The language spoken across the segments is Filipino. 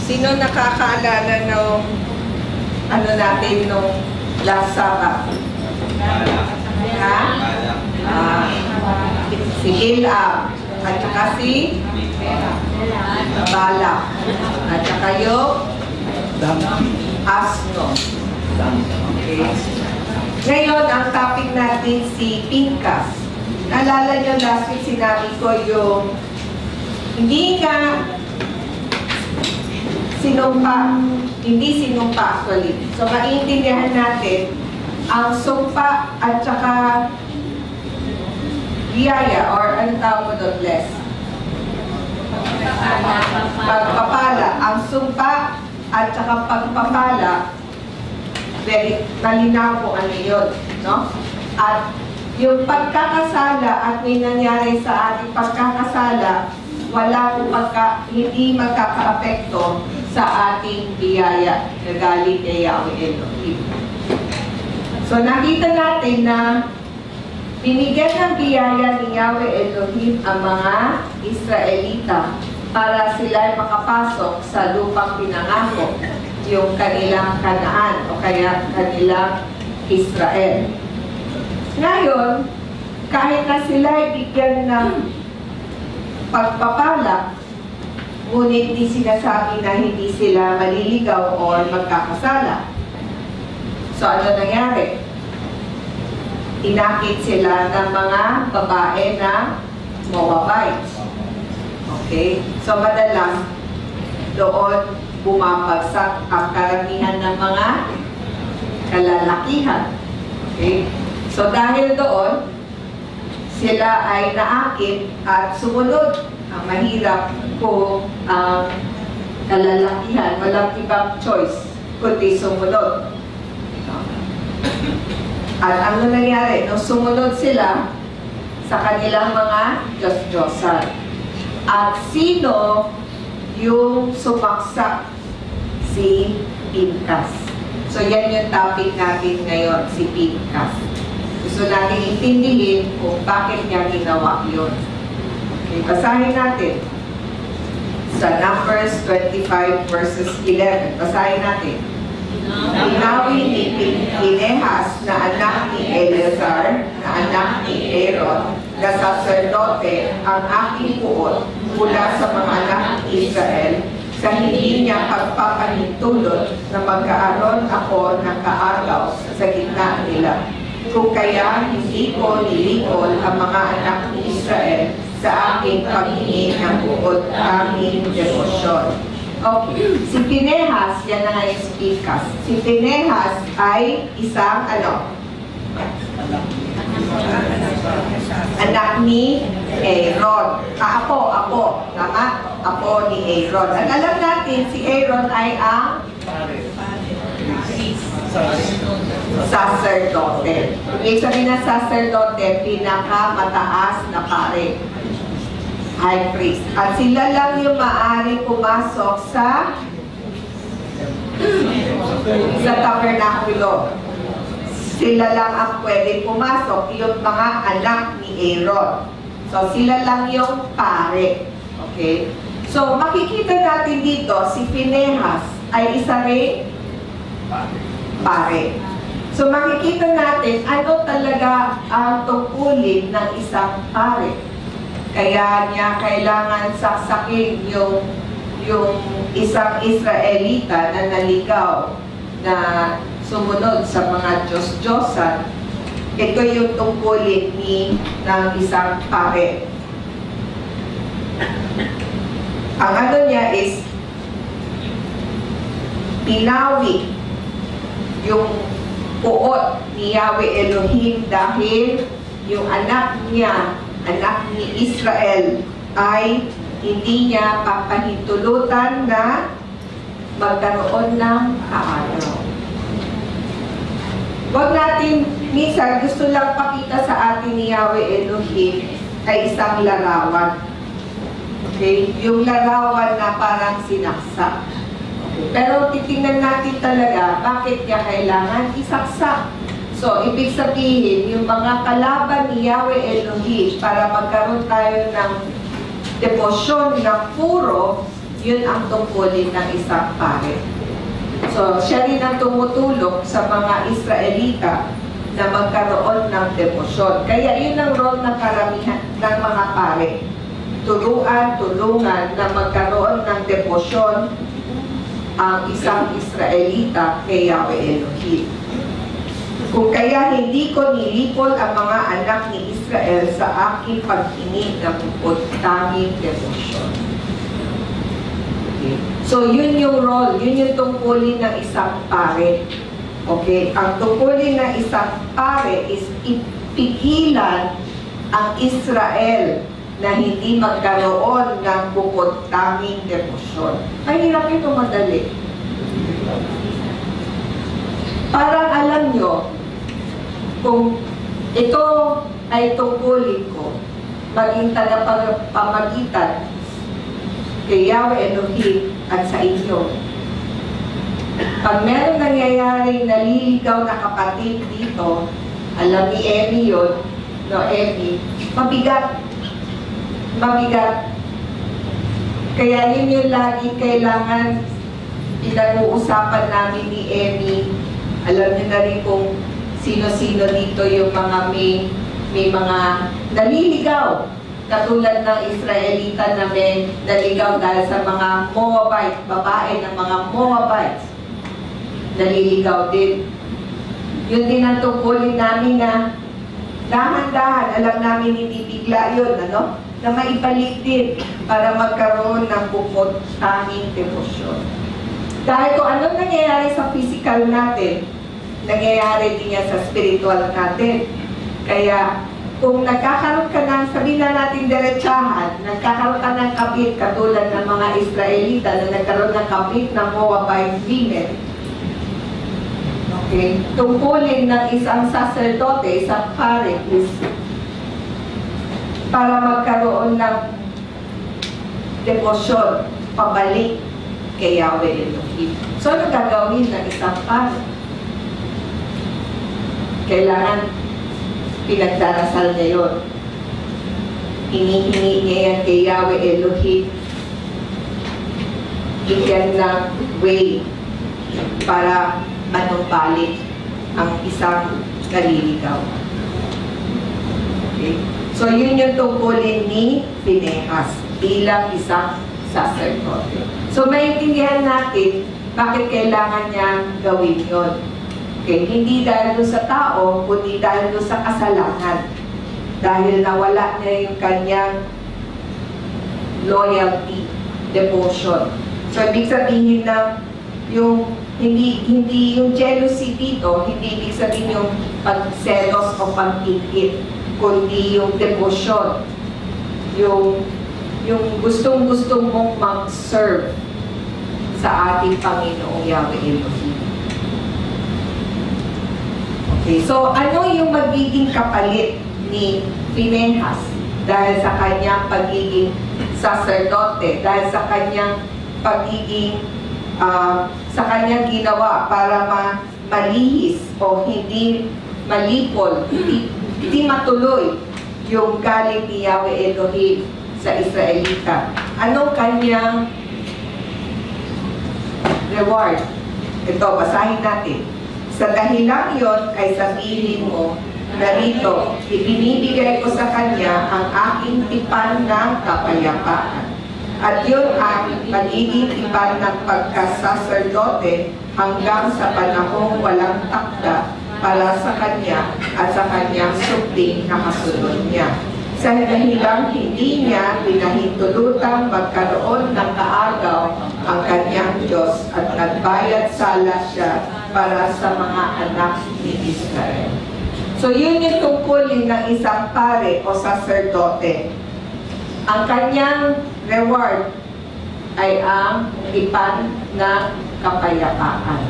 Sino nakakaalala nung ano natin nung last Sabbath? Ha? Si Bilam at saka si Balak at saka yung Asno. Okay. Ngayon, ang topic natin si Pinkas. Naalala nyo last week sinabi ko yung hindi sinumpa actually. So, maintindihan natin ang sumpa at saka biyaya or ano tawag mo doon, bless? Pagpapala. Ang sumpa at saka pagpapala, very malinaw kung ano yun, no? At yung pagkakasala at may nangyari sa ating pagkakasala, hindi magkaka-apekto sa ating biyaya na galing kay Yahweh Elohim. So nakita natin na binigyan ng biyaya ni Yahweh Elohim ang mga Israelita para sila ay makapasok sa lupang pinangako, yung kanilang Kanaan o kaya kanilang Israel. Ngayon, kahit na sila ay bigyan ng pagpapala, ngunit di sinasabi na hindi sila maliligaw o magkakasala. So, ano nangyari? Inakit sila ng mga babae na Moabites. Okay? So, madalas, doon bumabagsak ang karamihan ng mga kalalakihan. Okay? So, dahil doon, sila ay naakit at sumunod. Ang mahirap kung ang kalalakihan, walang ibang choice, kundi sumunod. At ano nangyari? Nung sumunod sila sa kanilang mga Diyos-Diyosan. At sino yung sumaksak? Si Pinkas. So, yan yung topic natin ngayon, si Pinkas. Gusto natin intindihin kung bakit niya ginawa yun. Okay, basahin natin sa Numbers 25 verses 11. Basahin natin. Inawin ni Pinehas na anak ni Eleazar, na anak ni Aaron, na sacerdote, ang aking puot mula sa mga anak ni Israel, sa hindi niya pagpapahintulot na magkaaroon ako ng kaagaw sa gitna nila. Kung kaya hindi ko nilikol ang mga anak ni Israel sa aking paghingi ng buod aming devosyon. Okay. Si Pinehas, yan na nga yung Pinkas. Si Pinehas ay isang anak ni Aaron. Apo. Tama? Apo ni Aaron. At alam natin, si Aaron ay ang sacerdote. Ibig sabihin na sacerdote, pinakamataas na pare. High priest. At sila lang yung maaari pumasok sa tabernakulo. Sila lang ang pwede pumasok, yung mga anak ni Aaron. So, sila lang yung pare. Okay? So, makikita natin dito, si Pinehas ay isa rin pare. So, makikita natin ano talaga ang tungkulin ng isang pare. Kaya niya kailangan saksakin yung isang Israelita na naligaw na sumunod sa mga Diyos-Diyosan. Ito yung tungkulin ng isang pare. Ang ano niya is pinawi yung puot ni Yahweh Elohim dahil yung anak niya, anak ni Israel, ay hindi niya papahintulutan na magkaroon ng kaaraw. Huwag natin, minsan gusto lang pakita sa atin ni Yahweh Elohim ay isang larawan. Okay? Yung larawan na parang sinaksak. Okay. Pero titingnan natin talaga bakit niya kailangan isaksak. So, ibig sabihin, yung mga kalaban ni Yahweh Elohim para magkaroon tayo ng debosyon na puro, Yun ang tungkulin ng isang pare. So, siya rin ang tumutulong sa mga Israelita na magkaroon ng debosyon. Kaya yun ang role ng karamihan ng mga pare. Tulungan na magkaroon ng debosyon ang isang Israelita kay Yahweh Elohim. Kung kaya hindi ko nilipol ang mga anak ni Israel sa aking paghingi ng tanging debosyon. Okay. So, yun yung role, yun yung tungkulin ng isang pare. Okay? Ang tungkulin ng isang pare is ipigilan ang Israel na hindi magkaroon ng bukod tanging debosyon. Mahirap ito madali. Parang alam nyo, kung ito ay tungkulin ko, maging tagapamagitan kay Yahweh Elohim at sa inyo. Pag meron nangyayaring naliligaw na kapatid dito, alam ni Emmy yun, no, Emmy, mabigat. Kaya yun yung lagi kailangan pinag-uusapan namin ni Emmy. Alam niyo na rin kung sino-sino dito yung mga may mga naliligaw. Katulad ng Israelita na may naligaw dahil sa mga Moabite, babae ng mga Moabites. Naliligaw din. Yun din ang tungkulin namin na dahan-dahan, alam namin hindi bigla yun, ano? Na maibalik din para magkaroon ng bukod tanging debosyon. Dahil kung anong nangyayari sa physical natin, nangyayari din yan sa spiritual natin. Kaya, kung nagkakaroon ka ng, sabihin na natin diretsahan, nagkakaroon ka ng kapit, katulad ng mga Israelita na nagkaroon ng kapit ng Moabite women. Okay? Tungkulin ng isang sacerdote, isang pare, is para magkaroon ng debosyon, pabalik kay Yahweh Elohim. So, ano gagawin ng isang pare? Kailangan pinagdarasal niya yun. Hinihingi niya yan kay Yahweh Elohim. Bigyan ng way para manumbalik ang isang naliligaw. Okay? So, yun yung tungkulin ni Pinehas bilang isang sacerdote. So, maintindihan natin bakit kailangan niya gawin yun. Okay? Hindi dahil doon sa tao, kundi dahil doon sa kasalanan. Dahil nawala niya yung kanyang loyalty, devotion. So, ibig sabihin na yung hindi yung jealousy dito, hindi ibig sabihin yung pagselos o pag-ingit, kundi yung devotion, yung gustong-gusto mong mag-serve sa ating Panginoong Yahweh Elohim. Okay, so ano yung magiging kapalit ni Pinehas dahil sa kanyang pagiging sacerdote, dahil sa kanyang pagiging sa kanyang ginawa para malihis o hindi malipol, hindi matuloy yung galing ni Yahweh Elohim sa Israelita. Anong kanyang reward? Ito, basahin natin. Sa dahilang yon ay sabihin mo, narito, ibinibigay ko sa kanya ang aking tipan ng kapayapaan. At yun ang magiging tipan ng pagkasaserdote hanggang sa panahong walang takda para sa kanya at sa kanyang supling na kasunod niya. Sa dahilang hindi niya pinahintulutang magkaroon ng kaagaw ang kanyang Diyos at nagbayad sala siya para sa mga anak ni Israel. So yun yung tungkulin ng isang pare o saserdote. Ang kanyang reward ay ang tipan ng kapayapaan.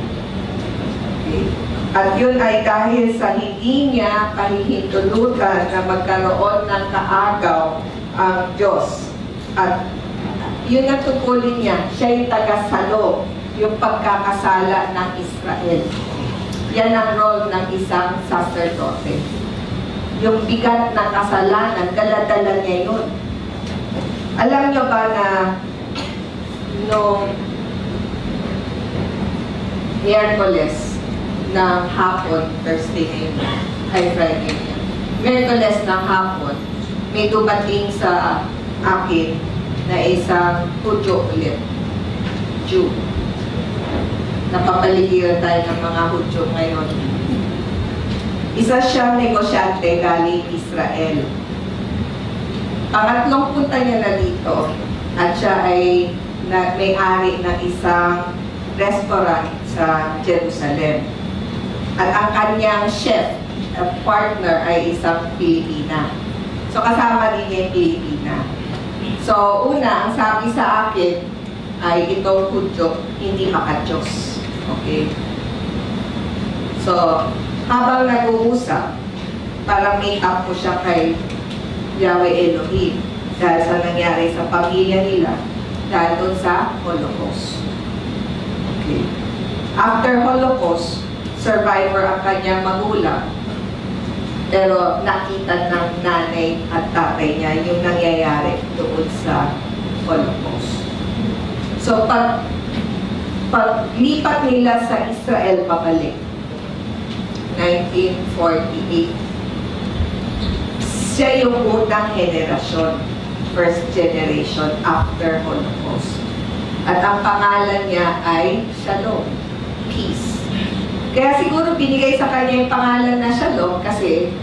Okay. At yun ay dahil sa hindi niya kahihintulutan na magkaroon ng kaagaw ang Diyos. At yun ang tungkulin niya. Siya yung tagasalo, yung pagkakasala ng Israel. Yan ang role ng isang sacerdote. Yung bigat ng kasalanan, dala-dala niya yun. Alam nyo ba na nung Miyerkules ng hapon, Thursday na yun, ay Friday na yun. Miyerkules ng hapon, may dumating sa akin na isang Hudyo ulit, Jew. Napapaligiran tayo ng mga Hudyo ngayon. Isa siyang negosyante galing Israel. Pangatlong punta niya na dito at siya ay may-ari ng isang restaurant sa Jerusalem. At ang kanyang chef at partner ay isang Pilipina. So kasama din niya yung Pilipina. So una, ang sabi sa akin ay itong Hudyo hindi maka-Diyos. Okay? So, habang nag-uusap, parang make up ko siya kay Yahweh Elohim dahil sa nangyari sa pamilya nila dahil doon sa Holocaust. Okay. After Holocaust, survivor ang kanyang magulang, pero nakita ng nanay at tatay niya yung nangyayari doon sa Holocaust. So, paglipat nila sa Israel pabalik, 1948, siya yung unang henerasyon, first generation after Holocaust. At ang pangalan niya ay Shalom, peace. Kaya siguro binigay sa kanya yung pangalan na Shalom kasi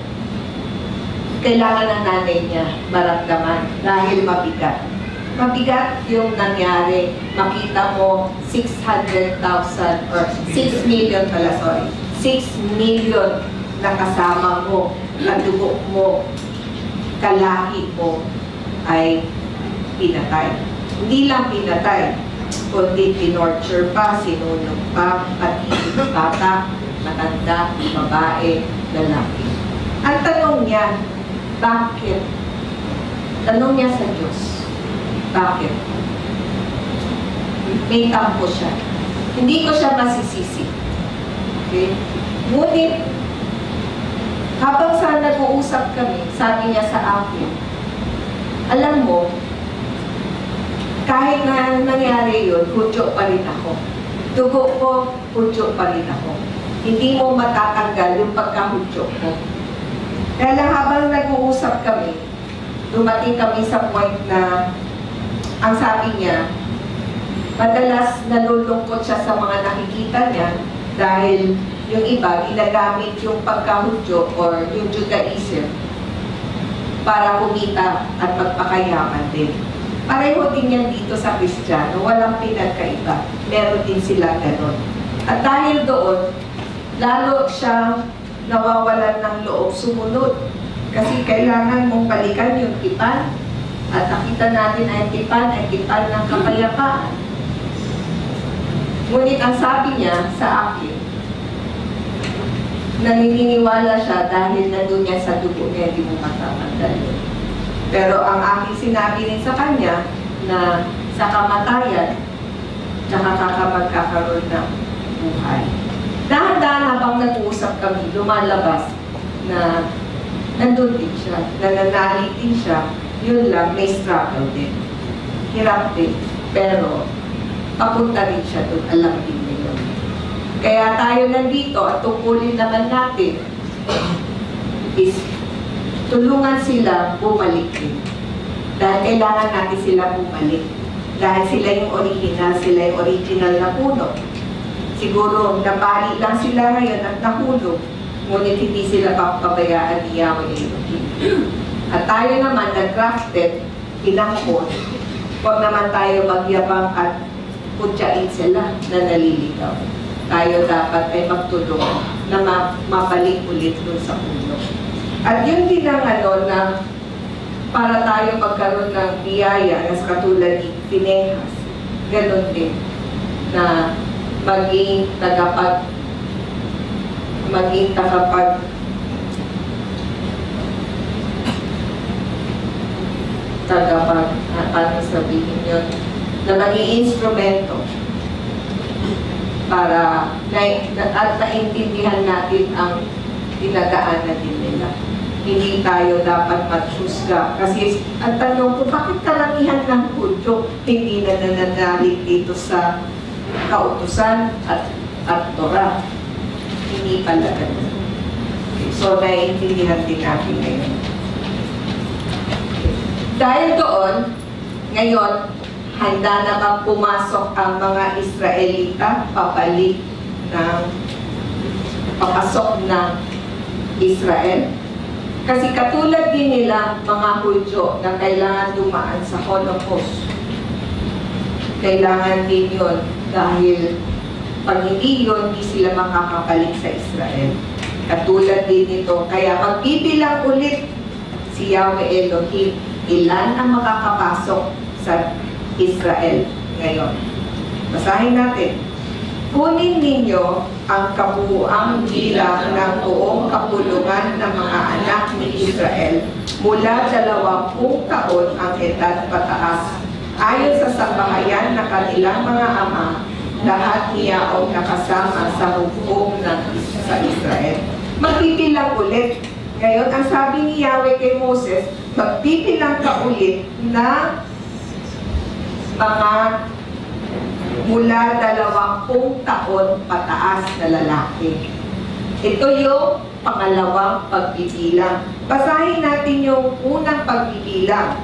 kailangan ng nanay niya maramdaman dahil mabigat. Mabigat yung nangyari. Makita mo 600,000 or 6 million pala, sorry. 6 million na kasama mo, kadugo mo, kalahi mo ay pinatay. Hindi lang pinatay, kundi tinorture pa, sinunog pa, pati bata, matanda, babae, lalaki. Ang tanong niya, bakit? Tanong niya sa Diyos, bakit? May tampo siya. Hindi ko siya masisisi. Okay? Ngunit, habang sa nag-uusap kami, sabi niya sa akin, alam mo, kahit na nangyari yun, Hudyo pa rin ako. Dugo ko, Hudyo pa rin ako. Hindi mo matatanggal yung pagka-Hudyo ko. Kaya lang habang nag-uusap kami, dumating kami sa point na, ang sabi niya, madalas nalulungkot siya sa mga nakikita niya dahil yung iba, ginagamit yung pagka-Hudyo or yung Judaism para kumita at magpakayaman din. Pareho din yan dito sa Kristiyano, walang pinagkaiba. Meron din sila ganon. At dahil doon, lalo siyang nawawalan ng loob sumunod. Kasi kailangan mong balikan yung tipan. At nakita natin ay tipan ng kapayapaan. Ngunit ang sabi niya sa akin, naniniwala siya dahil nandun niya sa dugo niya, hindi mo matatanggal yun. Pero ang aking sinabi rin sa kanya na sa kamatayan, magkakaroon ng buhay. Dahan-dahan habang nag-uusap kami, lumalabas na nandun din siya, nananalig din siya, yun lang, may struggle din. Hirap din, pero papunta rin siya doon, alam din niya yun. Kaya tayo nandito at tungkulin naman natin is tulungan sila bumalik din. Dahil kailangan natin sila bumalik. Dahil sila yung original na puno. Siguro nabali lang sila ngayon at nahulog, ngunit hindi sila papabayaan ni Yahweh Elohim. At tayo naman nag-grafted, pinangkot, huwag naman tayo magyabang at putyain sila na naliligaw. Tayo dapat ay magtulong na mabalik ulit dun sa puno. At yun din ang na para tayo magkaroon ng biyaya na katulad ni Pinehas, ganun din na maging tagapag paano sabihin yun, na maging instrumento para at naintindihan natin ang dinadaanan din nila. hindi tayo dapat maghusga. Kasi ang tanong ko, bakit karamihan ng Hudyo hindi na nananalig dito sa kautusan at Torah? Hindi pala ganun. So, naiintindihan din natin ngayon. Dahil doon, ngayon, handa na bang pumasok ang mga Israelita papasok ng Israel? Kasi katulad din nila mga Hudyo na kailangan dumaan sa Holocaust. Kailangan din yun dahil pag hindi yun, hindi sila makakabalik sa Israel. Katulad din nito. Kaya magbibilang ulit si Yahweh Elohim ilan ang makakapasok sa Israel ngayon. Basahin natin. Kunin ninyo ang kabuuang bilang ng buong kapulungan ng mga anak ni Israel mula 20 taon ang edad pataas. Ayon sa sambahayan na kanilang mga ama, lahat niyaong nakasama sa hukom sa Israel. Magbibilang ulit. Ngayon, ang sabi ni Yahweh kay Moses, magbibilang ka ulit na mga mula 20 taon pataas na lalaki. Ito yung pangalawang pagbibilang. Basahin natin yung unang pagbibilang.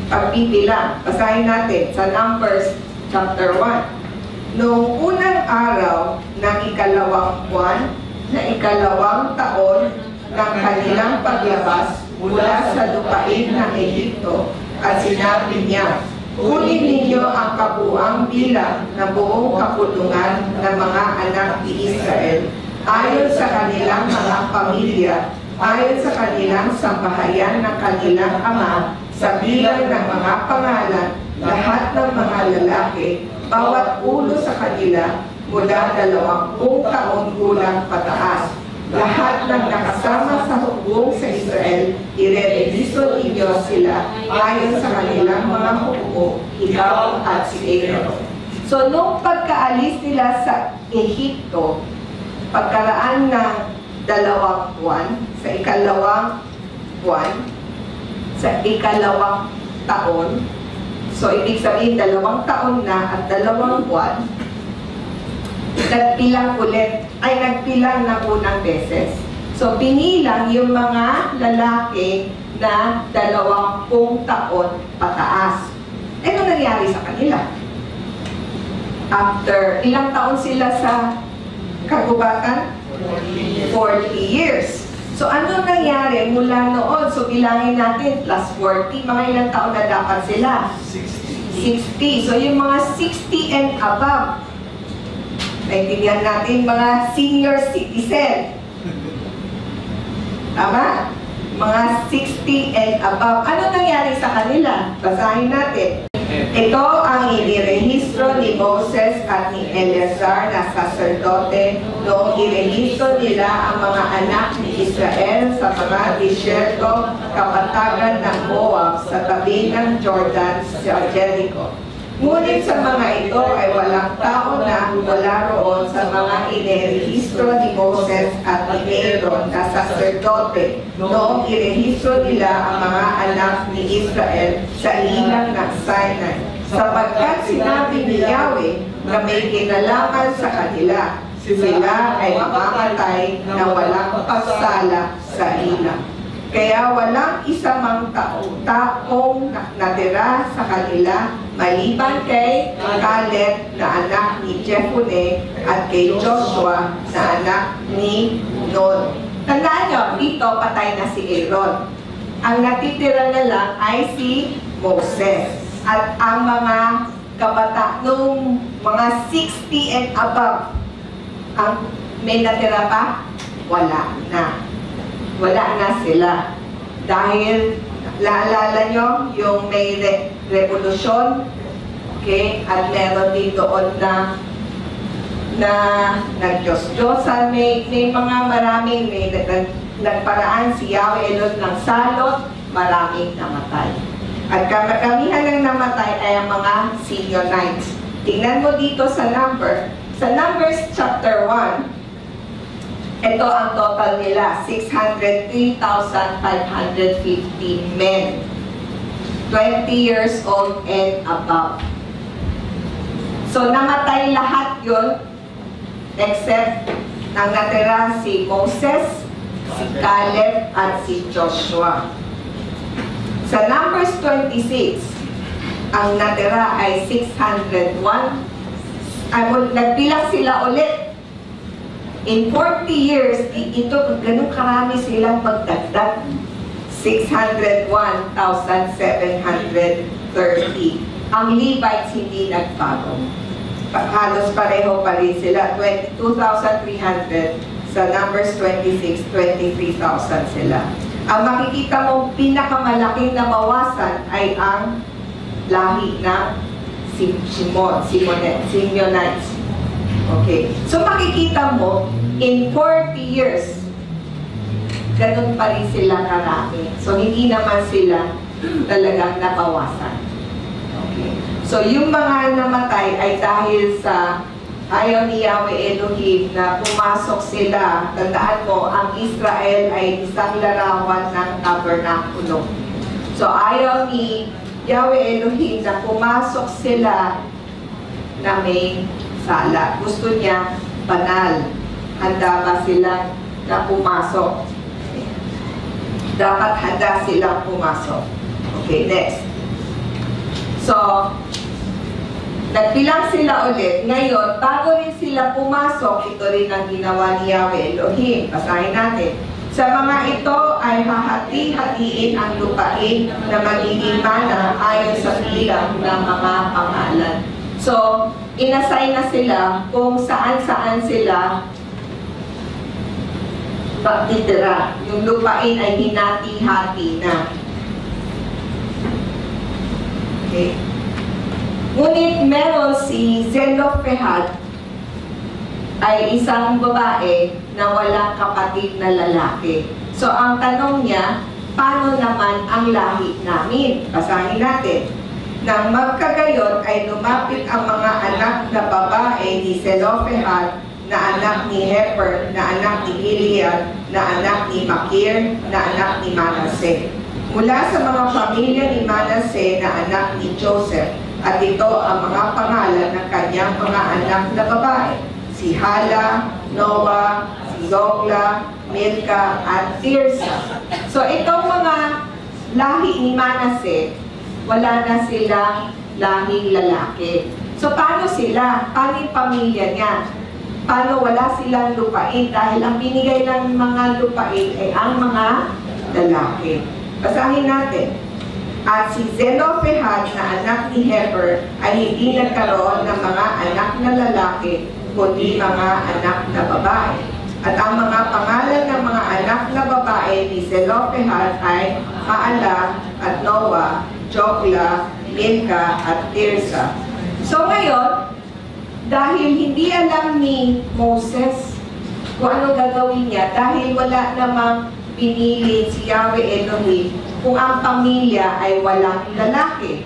Basahin natin sa Numbers chapter 1. Noong unang araw ng ikalawang buwan, na ikalawang taon ng kanilang paglabas mula sa lupain ng Ehipto, at sinabi niya, kunin ninyo ang kabuuang bilang ng buong kapulungan ng mga anak ni Israel, ayon sa kanilang mga pamilya, ayon sa kanilang sambahayan ng kanilang ama, sa bilang ng mga pangalan, lahat ng mga lalaki, bawat ulo sa kanila, mula 20 taon gulang pataas. Lahat ng nakasama sa hukbong sa Israel, irerehisto ninyo sila ayon sa kanilang mga hukbo, ikaw at si Aaron. So, nung pagkaalis nila sa Ehipto, pagkaraan ng 2 buwan, sa ikalawang buwan, sa ikalawang taon, so ibig sabihin 2 taon na at 2 buwan, nagpilang ng unang beses. So, binilang yung mga lalaki na 20 taon pataas. Ano nangyari sa kanila? After, ilang taon sila sa kagubatan? 40 years. So, ano nangyari mula noon? So, bilangin natin, plus 40, mga ilang taon na dapat sila? 60. So, yung mga 60 and above, naintindihan natin mga senior citizen. Tama? Mga 60 and above. Ano nangyari sa kanila? Basahin natin. Ito ang inirehistro ni Moses at ni Eleazar na sacerdote noong irehistro nila ang mga anak ni Israel sa mga disyerto kapatagan ng Moab sa tabi ng Jordan sa Jericho. Ngunit sa mga ito ay walang tao na wala roon sa mga inirehistro ni Moses at ni Aaron na sacerdote noong irehistro nila ang mga anak ni Israel sa ilang ng Sinai. Sapagkat sinabi ni Yahweh na may kinalaman sa kanila, sila ay mamamatay na walang pagsala sa ilang. Kaya walang isa mang taong natira sa kanila maliban kay Caleb na anak ni Jephunneh at kay Joshua na anak ni Nun. Tandaan nyo, dito patay na si Aaron. Ang natitira na lang ay si Moses. At ang mga kabata nung mga 60 and above, ang may natira pa? Wala na. Wala na sila. Dahil, naalala nyo, yung may revolusyon, okay, at meron din doon na nag-Diyos-Diyosan, may mga maraming, nagparaan si Yahweh Elohim ng salot, maraming namatay. At karamihan ng namatay ay ang mga Simeonites. Tingnan mo dito sa Numbers chapter 1, Ito ang total nila, 603,550 men. 20 years old and above. So, namatay lahat yun, except ang natira si Moses, si Caleb, at si Joshua. Sa Numbers 26, ang natira ay 601. Nagbilang sila ulit. In 40 years, ito, ganun karami silang pagdagdag. 601,730. Ang Levites hindi nagbago. Halos pareho pa rin sila. 22,300. Sa Numbers 26, 23,000 sila. Ang makikita mong pinakamalaking nabawasan ay ang lahi ng Simeonites. Okay. So makikita mo, in 40 years, ganun pa rin sila karami. So hindi naman sila talagang nabawasan. Okay. So yung mga namatay ay dahil sa ayaw ni Yahweh Elohim na pumasok sila. Tandaan mo, ang Israel ay isang larawan ng tabernakulo. So ayaw ni Yahweh Elohim na pumasok sila na may sala. Gusto niya banal. Handa ba sila na pumasok? Dapat handa silang pumasok. Okay, next. So, nagbilang sila ulit. Ngayon, bago rin sila pumasok, ito rin ang ginawa ni Yahweh Elohim. Basahin natin. Sa mga ito ay hahati-hatiin ang lupain na magiging mana ayon sa bilang ng mga pangalan. So, inassign na sila kung saan-saan sila titira. Yung lupain ay hinati-hati na. Okay. Ngunit meron si Zelophehad ay isang babae na walang kapatid na lalaki. So, ang tanong niya, paano naman ang lahi namin? Basahin natin. Nang magkagayon ay lumapit ang mga anak na babae ni Zelophehad na anak ni Heper, na anak ni Gilead, na anak ni Makir, na anak ni Manasseh. Mula sa mga pamilya ni Manasseh na anak ni Joseph, at ito ang mga pangalan ng kanyang mga anak na babae, si Hala, Noah, si Zogla, Milka, at Tirsa. So itong mga lahi ni Manasseh, wala na silang lahing lalaki. So paano sila? Paano yung pamilya niya? Paano wala silang lupain? Dahil ang binigay ng mga lupain ay ang mga lalaki. Basahin natin. At si Zelophehad na anak ni Heber ay hindi nagkaroon ng mga anak na lalaki, kundi mga anak na babae. At ang mga pangalan ng mga anak na babae ni Zelophehad ay Maala at Noah, Jogla, Milka, at Tirsa. So ngayon, dahil hindi alam ni Moses kung anong gagawin niya, dahil wala namang pinili si Yahweh Elohim kung ang pamilya ay walang lalaki.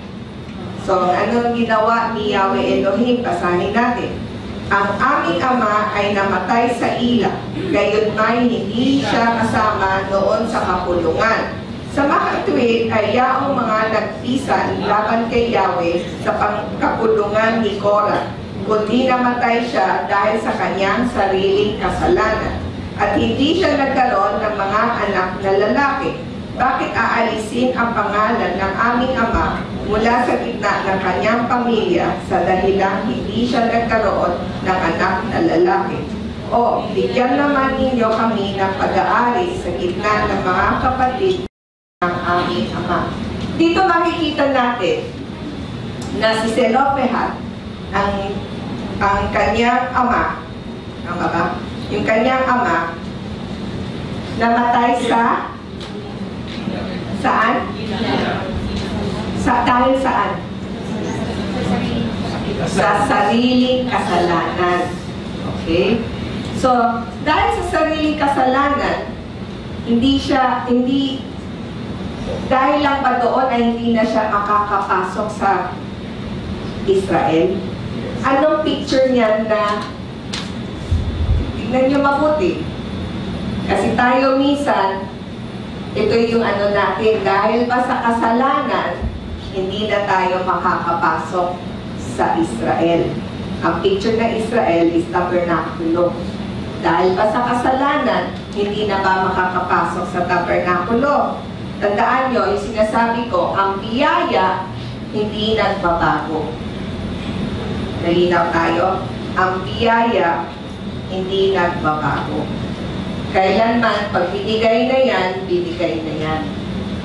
So, anong ginawa ni Yahweh Elohim? Basahin natin. Ang aming ama ay namatay sa ilang, gayon may hindi siya kasama noon sa kapulungan. Sa makatwid ay yaong mga nagpisan laban kay Yahweh sa pangkapulungan ni Korah, kundi namatay siya dahil sa kanyang sariling kasalanan. At hindi siya nagkaroon ng mga anak na lalaki. Bakit aalisin ang pangalan ng aming ama mula sa gitna ng kanyang pamilya sa dahilang hindi siya nagkaroon ng anak na lalaki? O, bigyan naman ninyo kami ng pag-aari sa gitna ng mga kapatid ng aming ama. Dito makikita natin na si Zelophehad, ang kanyang ama, tama ba? Yung kanyang ama, namatay sa saan? Dahil saan? Sa sariling kasalanan. Okay? So, dahil sa sariling kasalanan, dahil lang ba doon ay hindi na siya makakapasok sa Israel? Anong picture niyan na, tignan niyo mabuti, Kasi tayo minsan, ito yung ano natin, dahil ba sa kasalanan, hindi na tayo makakapasok sa Israel. Ang picture ng Israel is tabernakulo. Dahil ba sa kasalanan, hindi na ba makakapasok sa tabernakulo? Tandaan nyo, yung sinasabi ko, ang biyaya, hindi nagbabago. Nalinaw tayo? Ang biyaya, hindi nagbabago. Kailanman, pag binigay na yan, binigay na yan.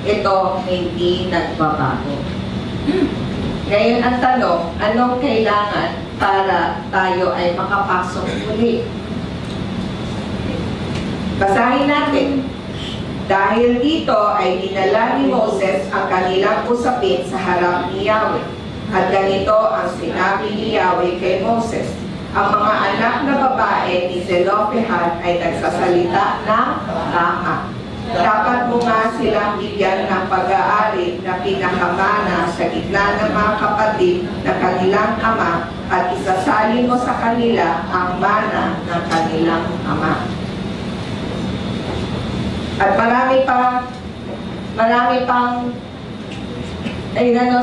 Ito, hindi nagbabago. Ngayon ang tanong, anong kailangan para tayo ay makapasok muli? Basahin natin. Dahil dito ay dinala ni Moses ang kanilang usapin sa harap ni Yahweh. At ganito ang sinabi ni Yahweh kay Moses. Ang mga anak na babae ni Zelophehad ay nagsasalita ng tama. Dapat mo nga silang bigyan ng pag-aari na pinakamana sa gitna ng mga kapatid na kanilang ama at isasalin mo sa kanila ang mana ng kanilang ama. At marami pang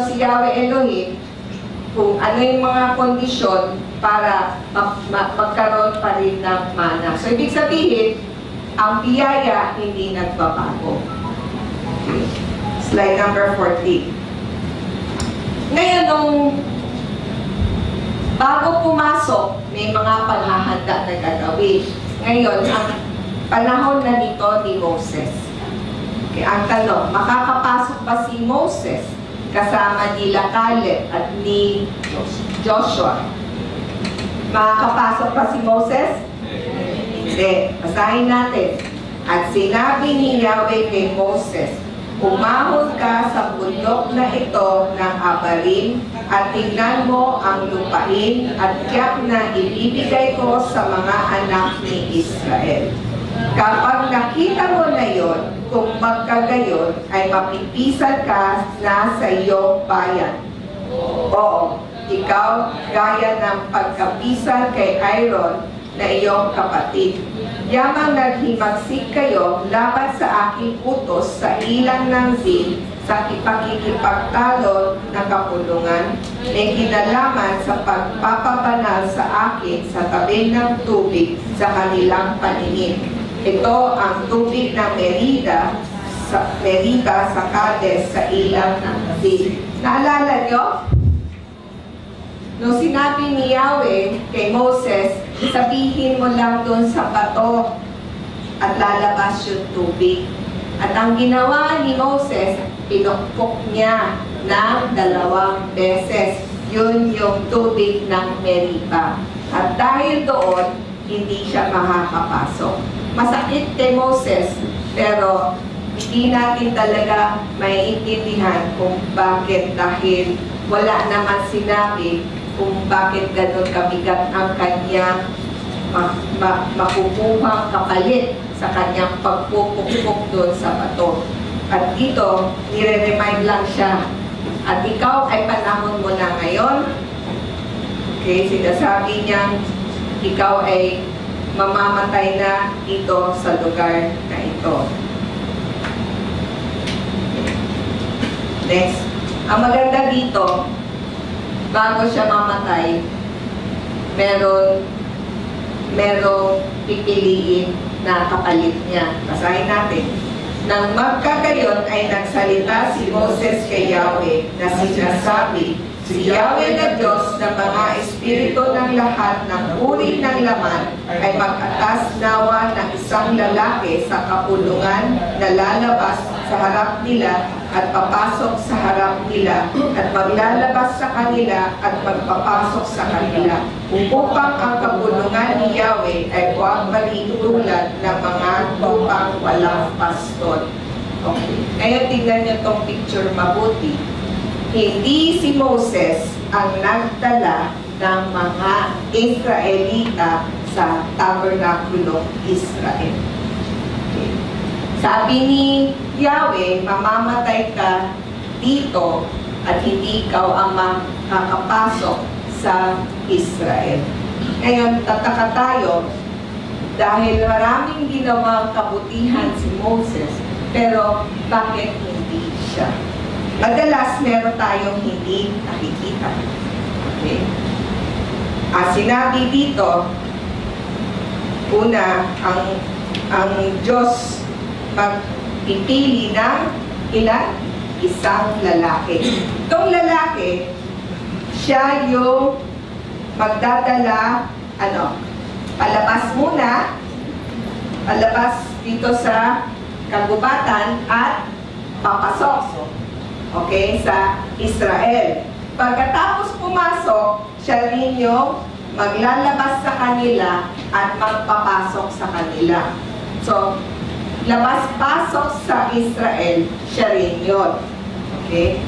si Yahweh Elohim kung ano yung mga kondisyon para magkaroon pa rin ng mana. So, ibig sabihin, ang biyaya hindi nagbabago. Okay. Slide number 40. Ngayon, nung bago pumasok, may mga paghahanda na gagawin. Ngayon, ang panahon na nito ni Moses. Okay, ang tanong, makakapasok ba si Moses kasama nila Caleb at ni Joshua? Makakapasok pa si Moses? Hindi. Basahin natin. At sinabi ni Yahweh kay Moses, umahon ka sa bundok na ito ng Abarim at tingnan mo ang lupain at tiyak na ibibigay ko sa mga anak ni Israel. Kapag nakita mo na yon, kung magkagayon, ay mapipisan ka na sa iyong bayan. Oo, ikaw gaya ng pagkapisan kay Aaron na iyong kapatid. Yamang naghimagsik kayo laban sa aking utos sa ilang ng Zin sa pakikipagtalo ng kapulungan, may kinalaman sa pagpapabanal sa akin sa tabi ng tubig sa kanilang paningin. Ito ang tubig ng Merida sa Kades sa ilang ng Zin. Naalala nyo? Nung sinabi ni Yahweh kay Moses, sabihin mo lang doon sa bato at lalabas yung tubig. At ang ginawa ni Moses, pinukpok niya ng 2 beses. Yun yung tubig ng Meriba. At dahil doon, hindi siya makakapasok. Masakit kay Moses, pero hindi natin talaga maiintindihan kung bakit, dahil wala naman sinabi kung bakit gano'n kabigat ang kanyang makukuhang kapalit sa kanyang pagpupukpok doon sa bato. At dito, nire-remind lang siya, at ikaw ay panahon mo na ngayon. Okay, sinasabi niyang ikaw ay mamamatay na dito sa lugar na ito. Next. Ang maganda dito, bago siya mamatay, merong pipiliin na kapalit niya. Basahin natin. Nang magkagayon ay nagsalita si Moses kay Yahweh na sinasabi, si Yahweh na Diyos ng mga espiritu ng lahat ng uri ng laman ay mag-atas nawa ng isang lalaki sa kapulungan na lalabas sa harap nila at papasok sa harap nila at maglalabas sa kanila at magpapasok sa kanila upang ang kapulungan ni Yahweh ay huwag magitulad ng mga lupang walang pastor. Okay. Ngayon tingnan niyo itong picture mabuti. Hindi si Moses ang nagdala ng mga Israelita sa tabernakulong Israel. Okay. Sabi ni Yahweh, mamamatay ka dito at hindi ikaw ang makakapasok sa Israel. Ngayon, tataka tayo, Dahil maraming ginawang kabutihan si Moses, pero bakit hindi siya? Madalas meron tayong hindi nakikita. Okay? Sinabi dito, una, ang Diyos magpipili ng ilan? Isang lalaki. Itong lalaki, siya yung magdadala, palabas muna, palabas dito sa kagubatan at papasok. Okay, sa Israel. Pagkatapos pumasok, siya rin yung maglalabas sa kanila at magpapasok sa kanila. So, labas-pasok sa Israel, siya rin yun. Okay?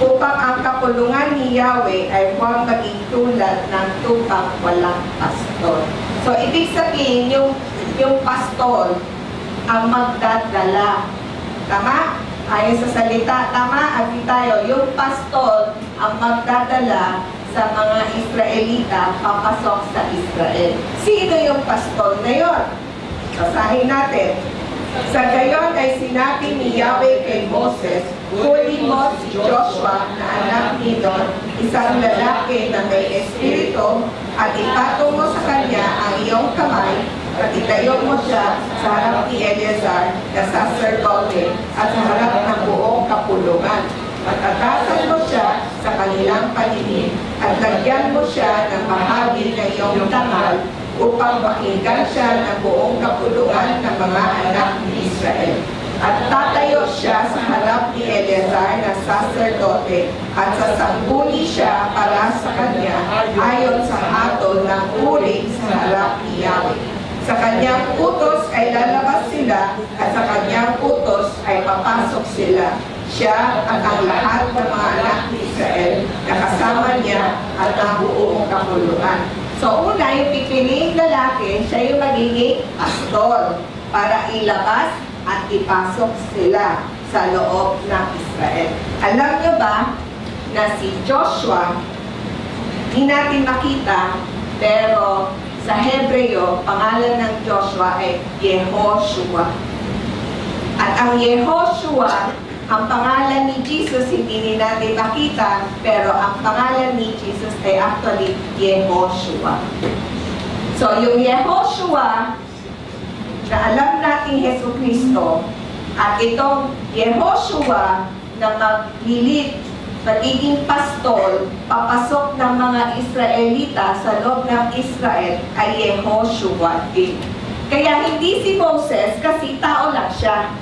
Upang ang kapulungan ni Yahweh ay huwag maging tulad ng tupang walang pastor. So, ibig sabihin, yung pastor ang magdadala. Tama? Ayon sa salita, tama? Ati tayo, yung pastor ang magdadala sa mga Israelita papasok sa Israel. Sino yung pastor na yun? Basahin natin. Sa gayon ay sinabi ni Yahweh kay Moses, kunin mo si Joshua na anak ni Nun, isang lalaki na may espiritu, at ipatong mo sa kanya ang iyong kamay, at itayo mo siya sa harap ni Eleazar na sacerdote at sa harap ng buong kapulungan. Matatasan mo siya sa kanilang paningin at lagyan mo siya ng bahagi ng iyong tangal upang pakinggan siya ng buong kapulungan ng mga anak ni Israel. At tatayo siya sa harap ni Eleazar na sacerdote at sasangguni siya para sa kanya ayon sa hatol ng uring sa harap ni Yahweh. Sa kanyang utos ay lalabas sila at sa kanyang utos ay papasok sila. Siya at ang lahat ng mga anak ni Israel na kasama niya at ang buong kapulungan. So una, yung pipiliing lalaki, siya yung magiging pastor para ilabas at ipasok sila sa loob ng Israel. Alam niyo ba na si Joshua, hindi natin makita, pero sa Hebreo, pangalan ng Joshua ay Yehoshua. At ang Yehoshua, ang pangalan ni Jesus, hindi natin makita, pero ang pangalan ni Jesus ay actually Yehoshua. So, yung Yehoshua, na alam natin Jesucristo, at itong Yehoshua na maglilit, magiging pastol, papasok ng mga Israelita sa loob ng Israel ay Yehoshua din. Kaya hindi si Moses kasi tao lang siya.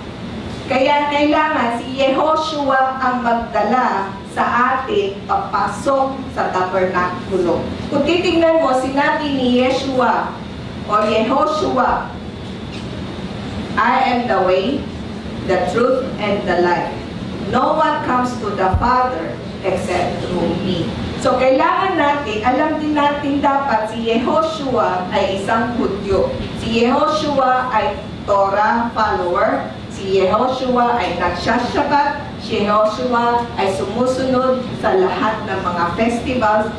Kaya kailangan si Yehoshua ang magdala sa atin papasok sa tabernakulo. Kung titingnan mo, sinabi ni Yeshua o Yehoshua, I am the way, the truth, and the life. No one comes to the Father except through me. So, kailangan natin, alam din natin dapat si Yehoshua ay isang Hudyo. Si Yehoshua ay Torah follower. Si Yehoshua ay nagsasyabat. Si Yehoshua ay sumusunod sa lahat ng mga festivals,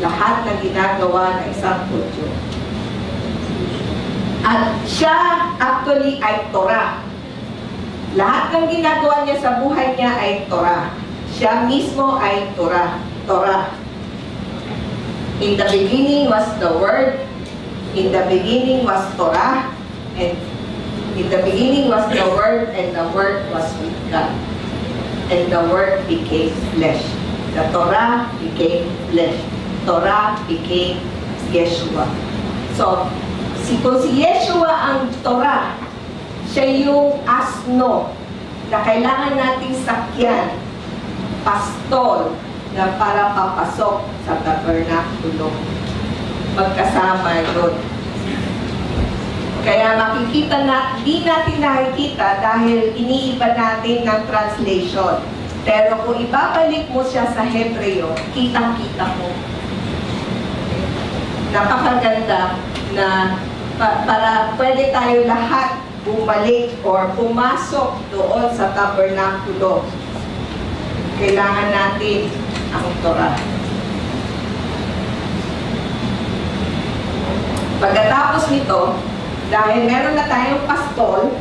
lahat na ginagawa ng isang Hudyo. At siya actually ay Torah. Lahat ng ginagawa niya sa buhay niya ay Torah. Siya mismo ay Torah. Torah. In the beginning was the Word. In the beginning was Torah. And in the beginning was the Word, and the Word was with God. And the Word became flesh. The Torah became flesh. Torah became Yeshua. So, kung si Yeshua ang Torah, siya yung asno na kailangan nating sakyan, pastol, na para papasok sa tabernakulo. Magkasama yun. Kaya makikita na, di natin nakikita dahil iniiba natin ng translation. Pero kung ibabalik mo siya sa Hebreo, kitang-kita mo. Napakaganda na para pwede tayo lahat bumalik or pumasok doon sa tabernakulo. Kailangan natin ang Torah. Pagkatapos nito, dahil meron na tayong pastol,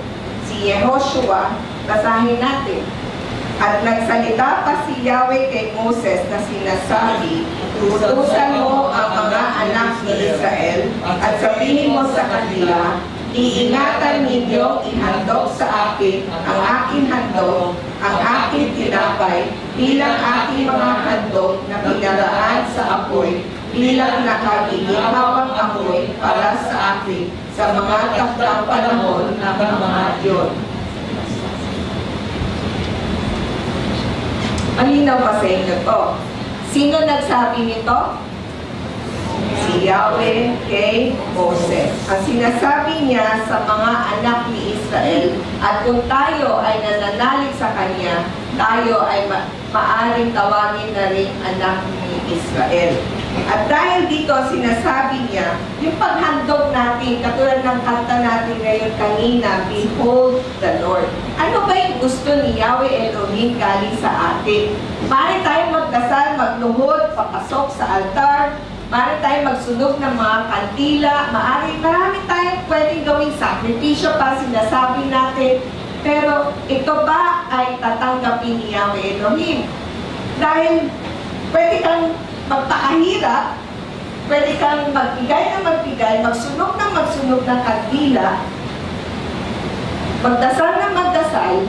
si Yehoshua, basahin natin. At nagsalita pa si Yahweh kay Moses na sinasabi, utusan mo ang mga anak ni Israel at sabihin mo sa kanila, iingatan ninyong ihandog sa akin ang aking handog, ang aking tinapay, bilang aking mga handog na pinaraan sa apoy, bilang nakagigihawang apoy para sa akin sa mga takdang panahon ng mga Diyon. Malinaw pa sa inyo to. Sino nagsabi nito? Si Yahweh kay Moses. Ang sinasabi niya sa mga anak ni Israel, at kung tayo ay nananalig sa Kanya, tayo ay maaring tawagin na rin anak ni Israel. At dahil dito, sinasabi niya, yung paghandog natin, katulad ng kanta natin ngayon kanina, Behold the Lord. Ano ba yung gusto ni Yahweh Elohim galing sa atin? Maaari tayong magdasal, magluhod, papasok sa altar, maaari tayong magsunog ng mga kandila, marami tayong pwedeng gawing sakripisyo para sinasabi natin. Pero ito ba ay tatanggapin ni Yahweh Elohim? Dahil pwede kang magpakahirap, pwede kang magbigay ng magbigay, magsunog ng kandila, magdasal ng magdasal,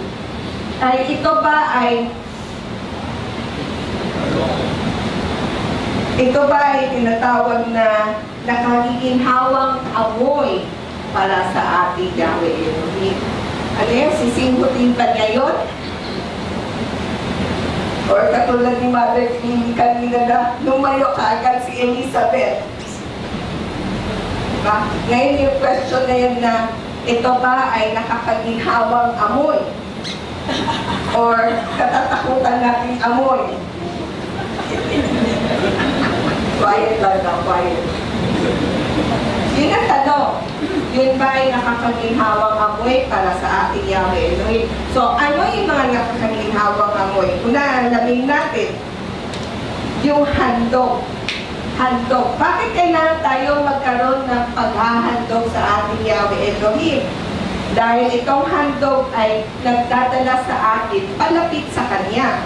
ay ito ba ay tinatawag na nakagiginhawang amoy para sa ating Yahweh Elohim. Ano yan? Sisinghutin ba niya yun? Or katulad ni Mother King kanina na lumayo kaagad si Elizabeth. Diba? Ngayon yung question na yun na ito ba ay nakakaginhawang amoy? Or katatakutan natin amoy? Quiet lang na, quiet. Yun ang tanong. Yun ba ay nakakaginhawang amoy para sa ating Yahweh Elohim? So, ano yung mga nakakaginhawang amoy? Una, alamin natin, yung handog. Handog. Bakit kailangan tayo magkaroon ng paghahandog sa ating Yahweh Elohim? Dahil itong handog ay nagdadala sa atin palapit sa Kanya.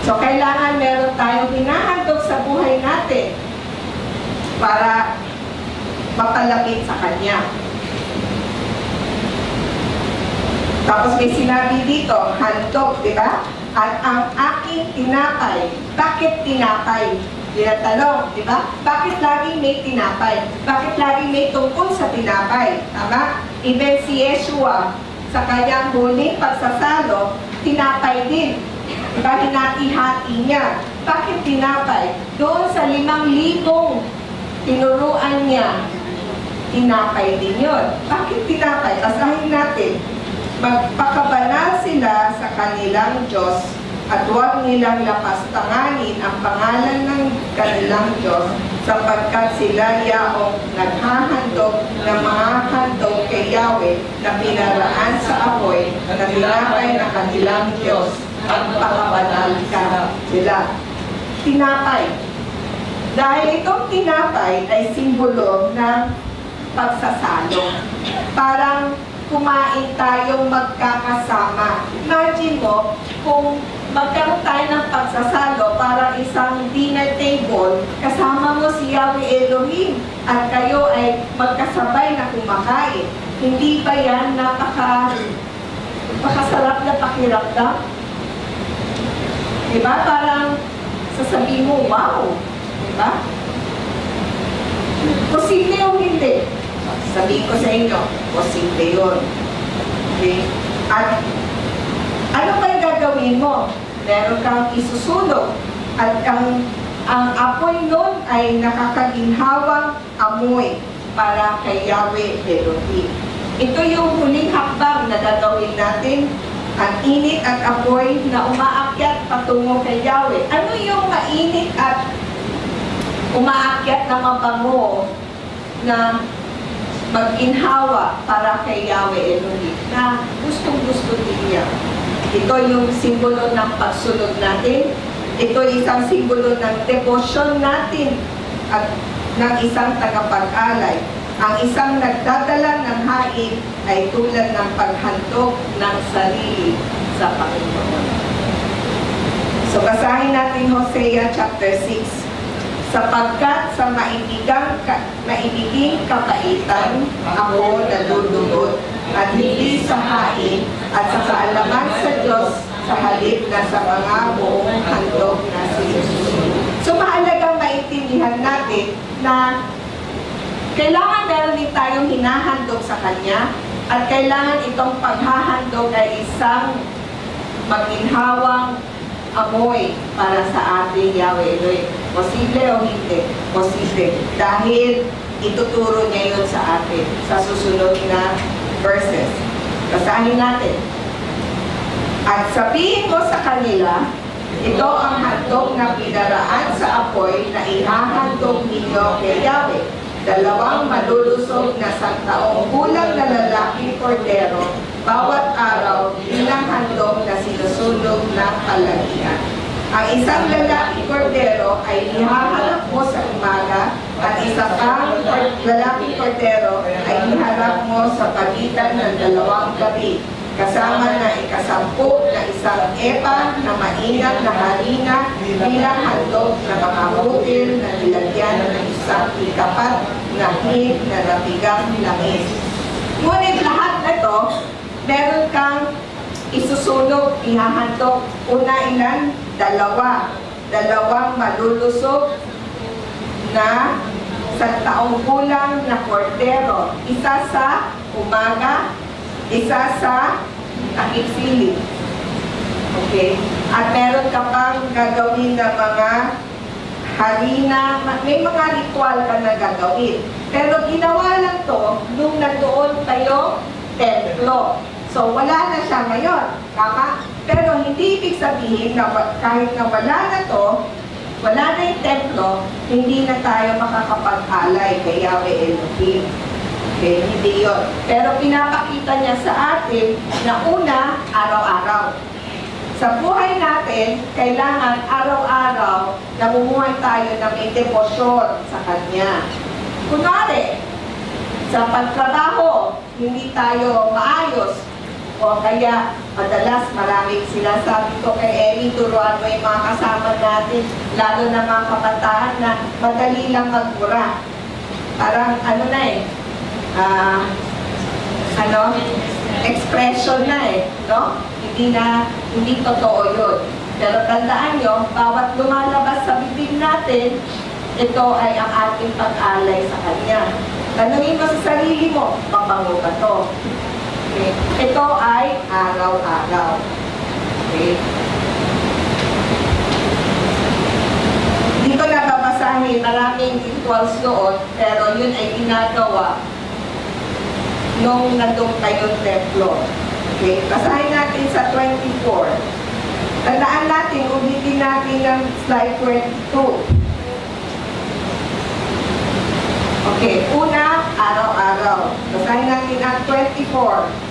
So, kailangan meron tayong hinahandog sa buhay natin para mapalapit sa Kanya. Tapos may sinabi dito, handog, di ba? At ang aking tinapay. Bakit tinapay? Tinatanong, di ba? Bakit laging may tinapay? Bakit laging may tungkol sa tinapay? Tama? Even si Yeshua, sa kanyang huling pagsasalo, tinapay din. Diba? Hinati-hati niya. Bakit tinapay? Doon sa 5,000 tinuruan niya, tinapay din yun. Bakit tinapay? Basahin natin. Magpakabanal sila sa kanilang Diyos at huwag nilang lapastanganin ang pangalan ng kanilang Diyos sapagkat sila yaong naghahandog ng mga handog kay Yahweh na pinaraan sa apoy na tinapay na kanilang Diyos at pakabanal ka sila. Tinapay. Dahil itong tinapay ay simbolo ng pagsasalo. Parang kumain tayong magkakasama. Imagine mo, kung magkaroon tayo ng pagsasalo, parang isang dinner table, kasama mo si Yahweh Elohim at kayo ay magkasabay na kumakain. Hindi ba yan napakasarap na pakiramdam? Diba? Parang sasabihin mo, wow! Diba? Posible o hindi? Sabihin ko sa inyo, posible yun. Okay? At ano ba yung gagawin mo? Meron kang isusunog. At ang apoy nun ay nakakaginhawang amoy para kay Yahweh Elohim. Ito yung huling hakbang na gagawin natin. Ang init at apoy na umaakyat patungo kay Yahweh. Ano yung mainit at umaakyat na mabango na mag-inhawa para kay Yahweh Elohim na gustong-gusto niya? Ito yung simbolo ng pagsunod natin. Ito isang simbolo ng devotion natin. At ng isang tagapag-alay. Ang isang nagdadala ng hain ay tulad ng paghandog ng sarili sa Panginoon. So basahin natin Hosea chapter 6. Sapagkat sa maibiging kapaitan ako nalulugod at hindi sa hain at sa kaalaman sa Diyos sa halip na sa mga buong handog na sinusunod. So mahalagang maintindihan natin na kailangan meron din tayong hinahandog sa Kanya at kailangan itong paghahandog ay isang maginhawang amoy para sa ating Yahweh Elohim. Posible o hindi? Posible. Dahil ituturo niya yun sa atin sa susunod na verses. Basahin natin. At sabihin mo sa kanila, ito ang handog na pinaraan sa apoy na ihahandog ninyo kay Yahweh. 2 malulusog na santaong gulang na lalaking kordero bawat araw bilang handog na sinusunog ng palagian. Ang isang lalaking kordero ay ihaharap mo sa umaga at isa pang lalaking kordero ay iharap mo sa pagitan ng 2 gabi. Kasama na ikasampu na isang epa na maingat na harina bilang handog na mga butil na nilagyan ng isang ikapat na hig na nabigang langis. Ngunit lahat na ito, meron kang isusunog, ihahandog. Una ilan? 2. 2 malulusog na santaong gulang na kordero. Isa sa umaga, isa sa takip siling. Okay? At meron ka pang gagawin na mga harina, may mga ritual ka na gagawin. Pero ginawa lang to nung nandoon tayo templo. So wala na siya ngayon. Tama? Pero hindi ibig sabihin na kahit na wala na to, wala na yung templo, hindi na tayo makakapag-alay kay Yahweh Elohim. Okay, hindi yun. Pero pinapakita niya sa atin na una, araw-araw. Sa buhay natin, kailangan araw-araw namumuhay tayo na may debosyon sa Kanya. Kunwari, sa pagtrabaho, hindi tayo maayos. O kaya, madalas maraming sinasabi ko kay Ellie, turuan mo yung mga kasama natin, lalo na mga kabataan na madali lang magmura. Parang ano na eh, expression na eh, no? Hindi totoo yun. Pero tandaan nyo, bawat lumalabas sa bibig natin, ito ay ang ating pag-alay sa Kanya. Tanungin mo sa sarili mo, mabango ba to? Okay. Ito ay araw-araw. Okay. Dito nababasahin, maraming rituals doon, pero yun ay ginagawa nung nandun tayong templo. Okay, basahin natin sa 24. Tandaan natin, ulitin natin ang slide 22. Okay, una, araw-araw. Basahin natin ang 24.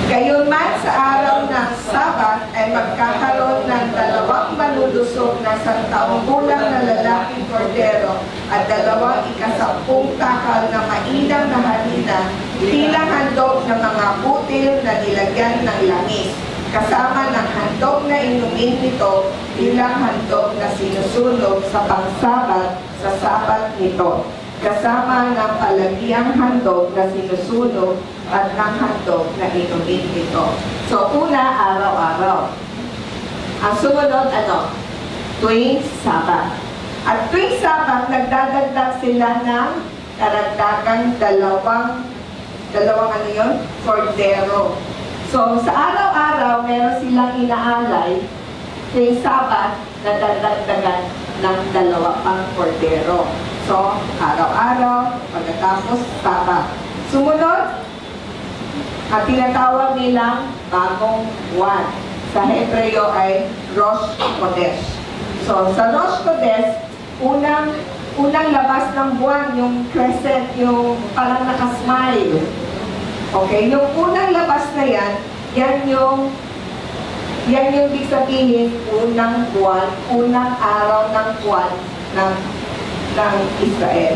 Gayunman sa araw ng Sabat ay magkakaroon ng 2 malulusog na santaong gulang na lalaking kordero at 2 ikasampung takal na mainang na harina bilang handog ng mga butil na nilagyan ng langis, kasama ng handog na inumin nito bilang handog na sinusunog sa pangsabat sa sabat nito, kasama ng palagiang handog na sinusunog at ng handog na inumin nito. So, una, araw-araw. Ang sumunod, tuwing Sabat. At tuwing Sabat, nagdadagdag sila ng karagdagang dalawang kordero. So, sa araw-araw, meron silang inaalay. Tuwing Sabat, nadadagdagan ng 2 pang kordero. So, araw-araw, pagkatapos Sabat. Sumunod, at tinatawag nilang bagong buwan. Sa Hebreo ay Rosh Chodesh. So, sa Rosh Chodesh, unang labas ng buwan, yung crescent, yung parang nakasmile. Okay, yung unang labas na yan yung ibig sabihin, unang buwan, unang araw ng buwan ng ng Israel.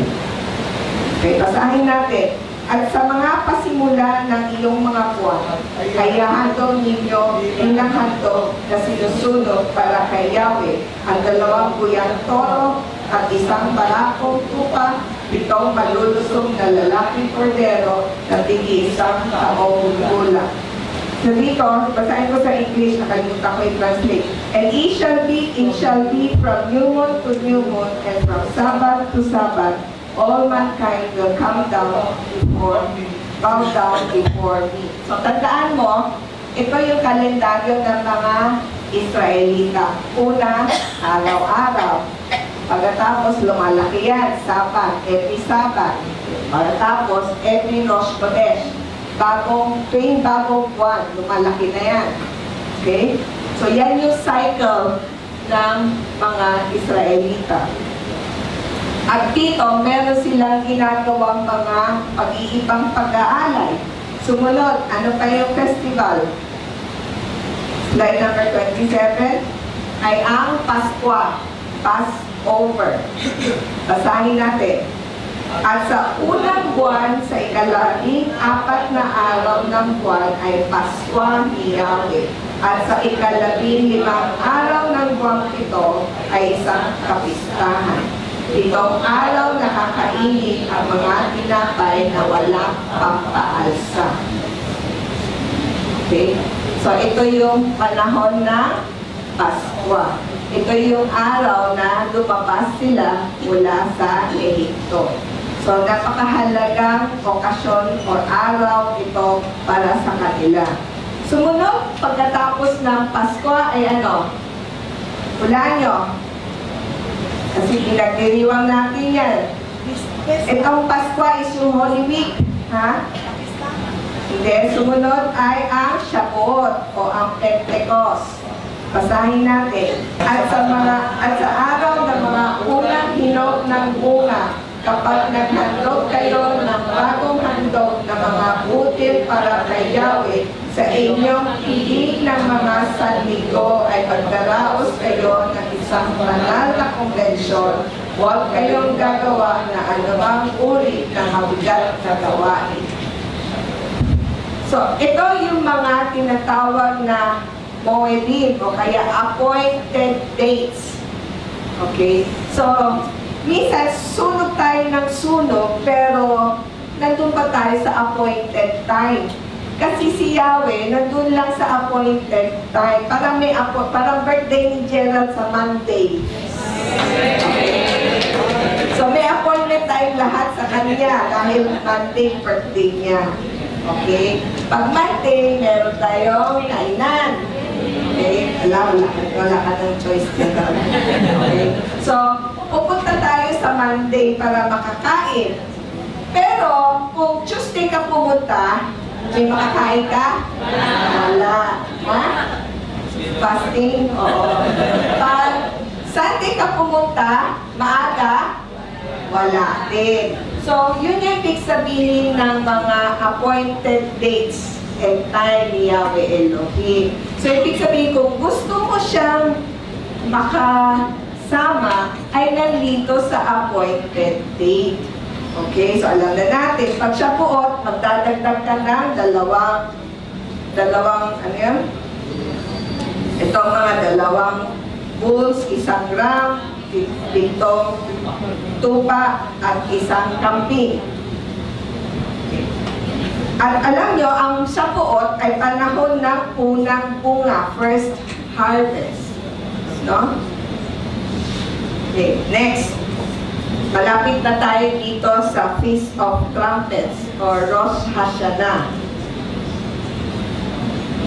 Okay, basahin natin. At sa mga pasimula ng iyong mga buwan, ay hahandog ninyo ilang handog na sinusunog para kay Yahweh, ang 2 buyang toro at 1 barakong tupa, 7 malulusog na lalaking kordero na tig-1 taong gulang. So dito, basahin ko sa English, nakalimutan ko i-translate. And it shall be from new moon to new moon, and from Sabbath to Sabbath, all mankind will bow down before me. So tandaan mo, ito yung kalendaryo ng mga Israelita. Una, araw-araw. Pagkatapos lumalaki yan, Sabat, every Sabat. Pagkatapos, every Rosh Chodesh. Tuwing bagong buwan, lumalaki na yan. Okay? So yan yung cycle ng mga Israelita. At dito, meron silang ginagawang mga pag-iibang pag-aalay. Sumunod, ano pa yung festival? Slide number 27 ay ang Paskwa, Passover. Basahin natin. At sa unang buwan, sa ika-14 na araw ng buwan ay Paskwa ni Yahweh. At sa ika-15 araw ng buwan ito ay isang kapistahan. Itong araw nakakainin ang mga tinapay na walang pampaalsa. Okay? So, ito yung panahon na Paskwa. Ito yung araw na lumabas sila mula sa Ehipto. So, napakahalagang okasyon o araw ito para sa kanila. Sumunod, pagkatapos ng Paskwa ay ano? Hulaan nyo. Kasi pinagdiriwang natin yan. Itong Paskwa is yung Holy Week. Ha? Hindi. Sumunod ay ang Shavuot o ang Pentecost. Basahin natin. At sa araw ng mga unang hinog ng bunga, kapag naghandog kayo ng bagong handog na mga butil para kay Yahweh, sa inyong piling ng mga sanligo ay pagdaraos kayo ng isang banal na konbensyon. Huwag kayong gagawa na anumang uri ng mabigat na gawain. So, ito yung mga tinatawag na Moedim o kaya appointed dates. Okay? So, minsan sunog tayo ng sunog pero nandun pa tayo sa appointed time. Kasi si Yahweh, nandun lang sa appointed time. Parang birthday ni Gerald sa Monday. Okay. So may appointment tayong lahat sa kanya dahil Monday birthday niya. Okay? Pag Monday, meron tayong kainan. Okay? Wala ka ng choice dito. Okay? So, pupunta tayo sa Monday para makakain. Pero, kung Tuesday ka pumunta, may makakain ka? Wala. Ha? Fasting? Oo. Pag Sunday ka pumunta, maaga? Wala din. So, yun yung ibig sabihin ng mga appointed dates and time ni Yahweh Elohim. So, ibig sabihin kung gusto mo siyang makasama, ay nandito sa appointed date. Okay, so alam na natin, pag Shavuot, magdadagdag ka ng dalawang, ano yun? Itong mga 2 bulls, 1 ram, 7 tupa, at 1 kambing. Okay. At alam nyo, ang Shavuot ay panahon ng unang bunga, first harvest. No? Okay, next. Malapit na tayo dito sa Feast of Trumpets or Rosh Hashanah.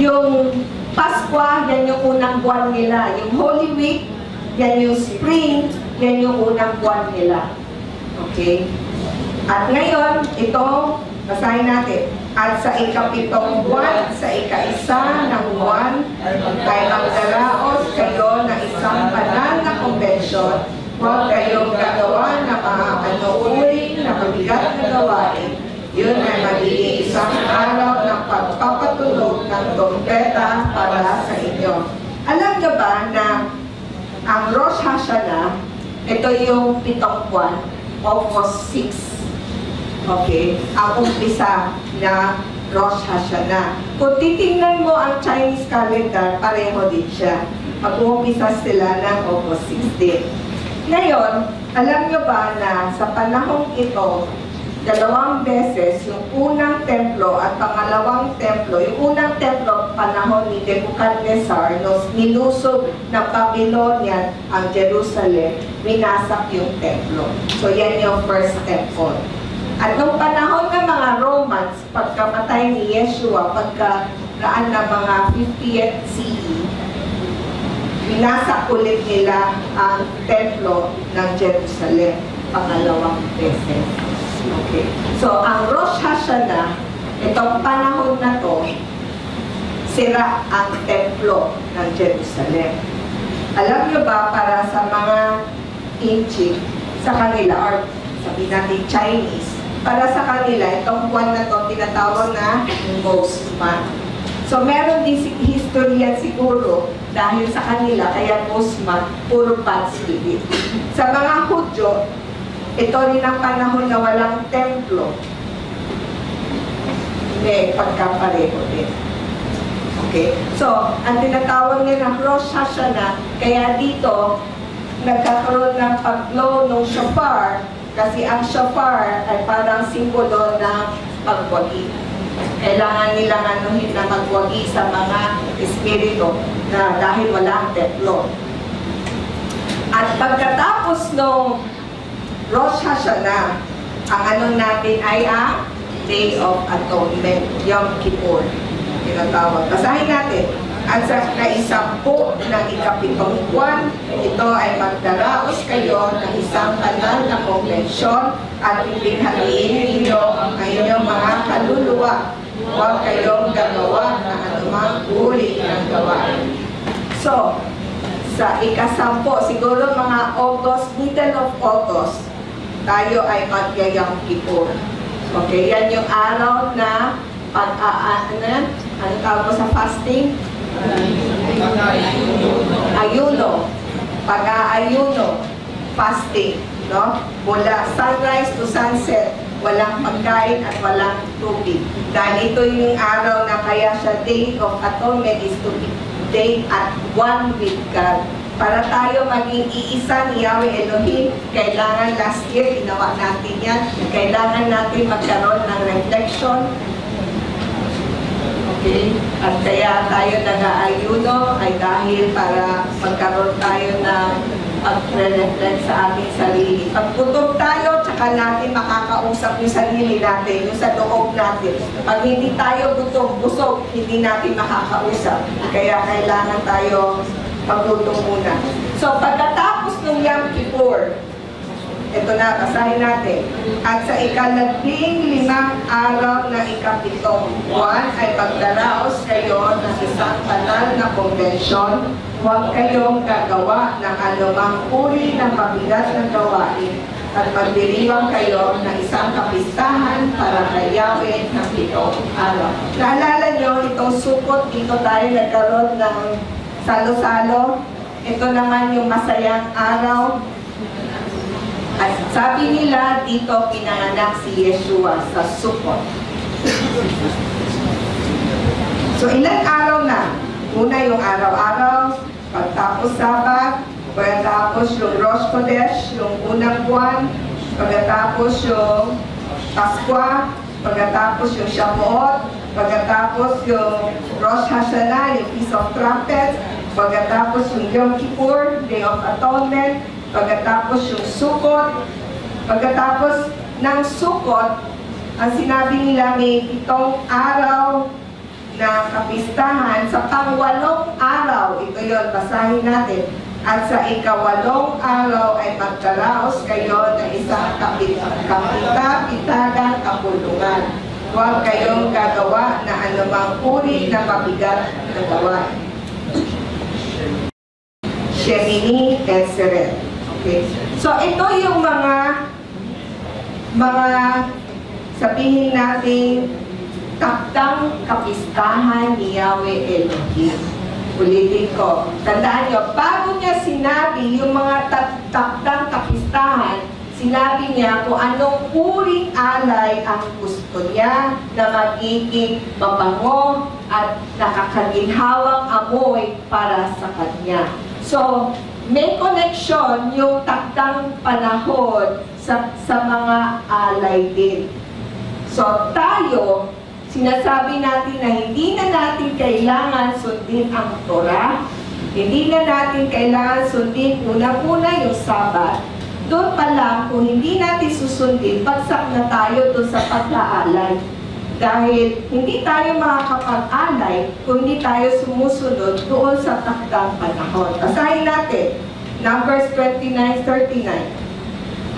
Yung Paskwa, yan yung unang buwan nila. Yung Holy Week, yan yung spring, yan yung unang buwan nila. Okay? At ngayon, ito, basahin natin. At sa ika-7 buwan, sa ika-1 ng buwan, ay magdaraos kayo ng isang banal na konbensyon. Huwag kayong gagawa na mga uri na mabigat na gawain. Yun ay magiging isang araw ng pagpapatulog ng trompeta para sa inyo. Alam nyo ba na ang Rosh Hashanah Ito yung 7 buwan, August 6. Okay? Ang umpisa na Rosh Hashanah. Kung titingnan mo ang Chinese calendar, pareho din siya. Mag-uumpisa sila ng August 16. Ngayon, alam nyo ba na sa panahong ito, 2 beses, yung unang templo at pangalawang templo, yung unang templo, panahon ni Nebuchadnezzar, nilusog ng Babylonian ang Jerusalem, minasak yung templo. So yan yung first temple. At nung panahon ng mga Romans, pagkamatay ni Yeshua, pagkaraan ng mga 50th CE, minasak ulit nila ang templo ng Jerusalem, pangalawang beses. Okay. So, ang Rosh Hashanah, itong panahon na to, sira ang templo ng Jerusalem. Alam nyo ba, para sa mga Egypt, sa kanila, or sabihin natin Chinese, para sa kanila, itong buwan na to, tinatawag na Most Month. So, meron din history yan siguro, dahil sa kanila, kaya Most Month, puro bad spirit. Sa mga Hudyo, ito rin ang panahon na walang templo. May pagkapareho din. Okay? So, ang tinatawag nila ng Rosh Hashanah, kaya dito, nagkakaroon ng pag-blow ng shofar, kasi ang shofar ay parang simbolo ng pagwagi. Kailangan nilang anuhin na magwagi sa mga espiritu na dahil walang templo. At pagkatapos ng Rosh Hashanah, ang ano natin ay ang Day of Atonement, Yom Kippur, tinatawag. Basahin natin. At sa kaisampu ng ikapitong buwan, ito ay magdaraos kayo ng isang banal na konbensyon at ibighatiin ninyo ang inyong mga kaluluwa. Huwag kayong gagawa ng anumang uri ng gawain. So, sa ikasampu, siguro mga August, middle of August, tayo ay mag-Yom Kippur. Okay, yan yung araw na ano tawag mo sa fasting? Ayuno. Pag-aayuno. Fasting. No? Mula sunrise to sunset, walang pagkain at walang tubig. Dahil ito yung araw na kaya siya Day of Atonement is to be day at one with God. Para tayo maging iisa ni Yahweh Elohim, kailangan last year, ginawa natin yan, kailangan natin magkaroon ng reflection. Okay? At kaya tayo nag-aayuno ay dahil para magkaroon tayo ng pag-reflect sa ating sarili. Pag gutom tayo, tsaka natin makakausap yung sarili natin, yung sa loob natin. Pag hindi tayo gutom, busog, hindi natin makakausap. Kaya kailangan tayo magluto muna. So, pagkatapos ng Yom Kippur, ito na, basahin natin. At sa ika-15 araw na ikapitong buwan ay magdaraos kayo ng isang banal na konbensyon. Huwag kayong gagawa ng anumang uri ng mabigat na gawain at magdiriwang kayo ng isang kapistahan para kay Yahweh ng 7 araw. Naalala nyo, itong Sukkot, dito tayo nagkaroon ng salo-salo. Ito naman yung masayang araw. At sabi nila, dito pinanganak si Yeshua sa Sukkot. So, ilang araw na? Una yung araw-araw, pagtapos Sabat, pagkatapos yung Rosh Chodesh, yung unang buwan, pagkatapos yung Paskwa, pagkatapos yung Shavuot, pagkatapos yung Rosh Hashanah, yung Feast of Trumpets, pagkatapos yung Yom Kippur, Day of Atonement, pagkatapos yung Sukkot, pagkatapos ng Sukkot, ang sinabi nila may 7 araw na kapistahan. Sa pang-8 araw, ito yun, basahin natin. At sa ika-8 araw ay magdaraos kayo ng isang kapita-pitagang kapulungan. Huwag kayong gagawa na anumang uri na mabigat na gawain. Shemini and Seret. Okay. So, ito yung mga sabihin natin takdang kapistahan ni Yahweh Elohim. Ulitin ko. Tandaan nyo, bago niya sinabi yung mga takdang kapistahan, sinabi niya kung anong uring alay ang gusto niya na magiging mabango at nakakaginhawang amoy para sa kanya. So, may connection yung takdang panahon sa mga alay din. So, tayo, sinasabi natin na hindi na natin kailangan sundin ang Torah, hindi na natin kailangan sundin unang-una yung Sabat. Doon pa lang, kung hindi natin susundin, bagsak na tayo doon sa pag-aalay. Dahil hindi tayo makakapag-alay kung hindi tayo sumusunod doon sa takdang panahon. Basahin natin, Numbers 29:39.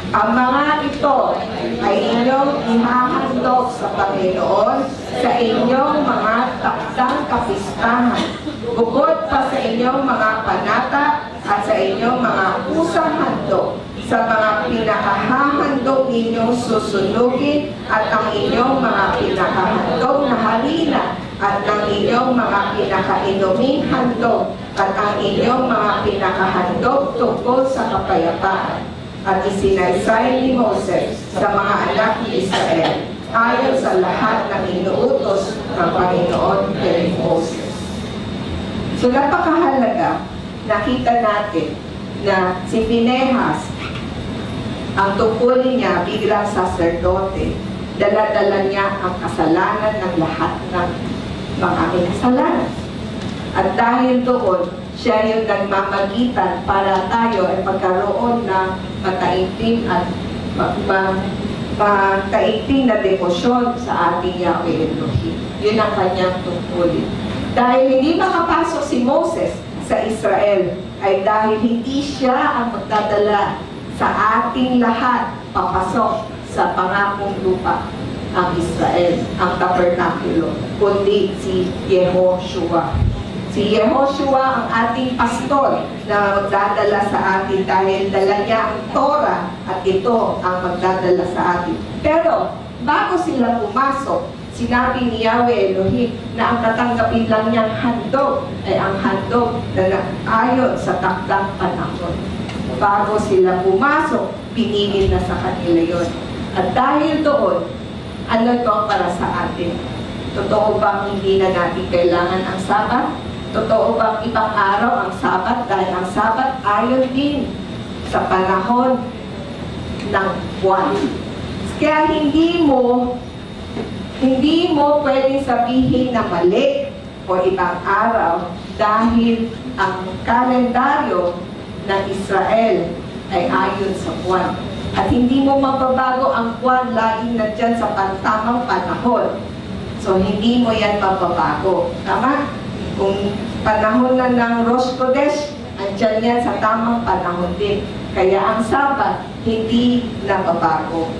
Ang mga ito ay inyong ihahandog sa Panginoon sa inyong mga takdang kapistahan, bukod pa sa inyong mga panata at sa inyong mga usang handog, sa mga pinakahahandog ninyong susunugin at ang inyong mga pinakahandog na harina at ang inyong mga pinakainuming handog at ang inyong mga pinakahandog tungkol sa kapayapaan. At isinaysay ni Moses sa mga anak ni Israel ayon sa lahat ng inuutos ng Panginoon kay Moses. So napakahalaga, nakita natin na si Pinehas, ang tungkulin niya bilang saserdote, dala-dala niya ang kasalanan ng lahat ng mga minasalanan. At dahil doon, siya yung nagmamagitan para tayo ay magkaroon ng mataimtim at mataimtim na devosyon sa ating Yahweh Elohim. Yun ang kanyang tungkulin. Dahil hindi makapasok si Moses sa Israel, ay dahil hindi siya ang magdadala sa ating lahat papasok sa pangakong lupa ang Israel, ang tabernakulo, kundi si Yehoshua. Si Yehoshua ang ating pastor na magdadala sa atin dahil dala niya ang Torah at ito ang magdadala sa atin. Pero bago sila pumasok, sinabi ni Yahweh Elohim na ang tatanggapin lang niyang handog ay ang handog na ayon sa takdang panahon. Bago sila pumasok, pinili na sa kanila yon. At dahil doon, ano ito ang para sa atin? Totoo bang hindi na natin kailangan ang Sabat? Totoo bang ibang araw ang Sabat? Dahil ang Sabat ayon din sa panahon ng buwan. Kaya hindi mo pwedeng sabihin na mali o ibang araw dahil ang kalendaryo ng Israel ay ayon sa buwan. At hindi mo mababago ang buwan laging nandyan sa tamang panahon. So hindi mo yan mababago. Tama? Kung panahon na ng Rosh Chodesh, andyan yan sa tamang panahon din. Kaya ang Sabat, hindi nababago.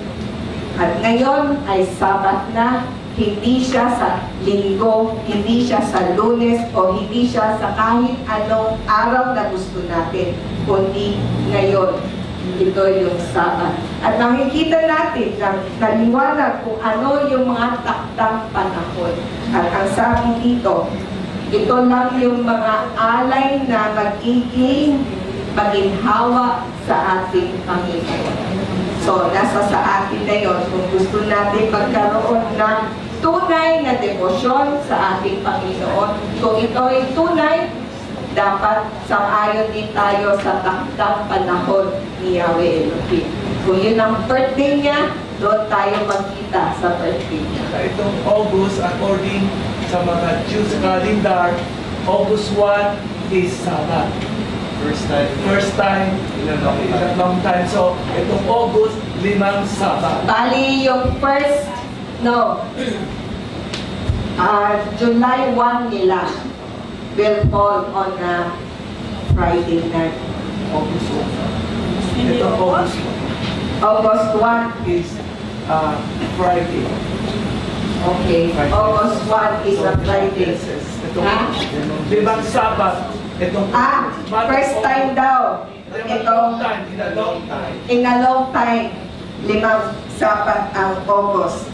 At ngayon ay Sabat na, hindi siya sa Linggo, hindi siya sa Lunes, o hindi siya sa kahit anong araw na gusto natin, kundi ngayon. Ito yung Sabat. At makikita natin na naliwanag kung ano yung mga takdang panahon. At ang sabi dito, ito lang yung mga alay na magiging maginhawa sa ating Panginoon. So, nasa sa atin na yun. Kung gusto natin magkaroon ng tunay na devosyon sa ating Panginoon, kung ito ay tunay, dapat sang-ayon din tayo sa takdang panahon ni Yahweh Elohim. Kung yun ang birthday niya, doon tayo magkita sa birthday niya. Itong August, according sa mga Jews calendar, August 1 is Sabbath. First time in a long time. So, itong August, 5 Sabbath. Bali, yung first, July 1 nila will fall on a Friday night. August 1. Ito August 1. August 1 is Friday. Okay, August 1 is a Friday. Itong 5 Sabbath. Itong first time daw. Ito, in a long time. in a long time, 5 Sabbath ang August.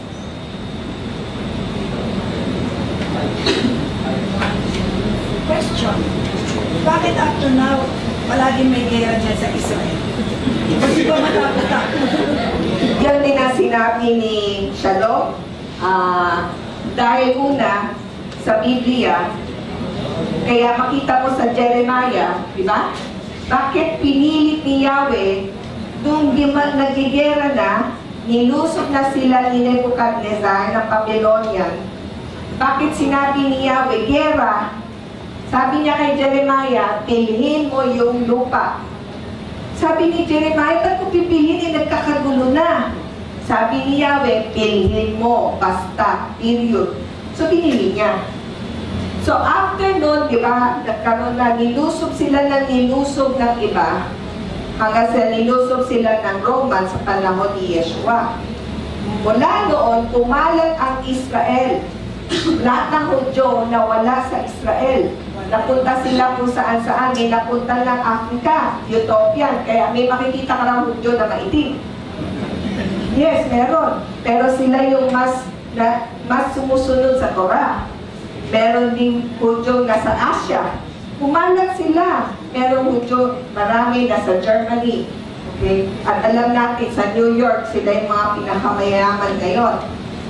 Question. Bakit up to now, palaging may gera dyan sa Israel? Hindi ba matapos-tapos? Yan din ang sinabi ni Shalom. Dahil una, sa Biblia, kaya makita mo sa Jeremiah, di ba? Bakit pinilit ni Yahweh, nung nagigera na, nilusog na sila ni Nebuchadnezzar ng Babylonian. Bakit sinabi ni Yahweh, gera? Sabi niya kay Jeremiah, pilhin mo yung lupa. Sabi ni Jeremiah, ba't ko pipiliin? Nagkakagulo na. Sabi ni Yahweh, pilhin mo, basta, period. So, pinili niya. So, after nun, di ba, nagkaroon na, nilusob sila ng nilusob ng iba, hanggang sa nilusob sila ng Roman sa panahon ni Yeshua. Mula noon, kumalat ang Israel. Lahat ng Hudyo na wala sa Israel. Napunta sila kung saan-saan. May napunta ng Africa, Ethiopian. Kaya may makikita ka ng Hudyo na maitim. Yes, meron. Pero sila yung mas sumusunod sa Torah. Meron ding Hudyo na sa Asia. Kumalat sila. Meron Hudyo, marami na sa Germany. Okay? At alam natin, sa New York, sila yung mga pinakamayaman ngayon.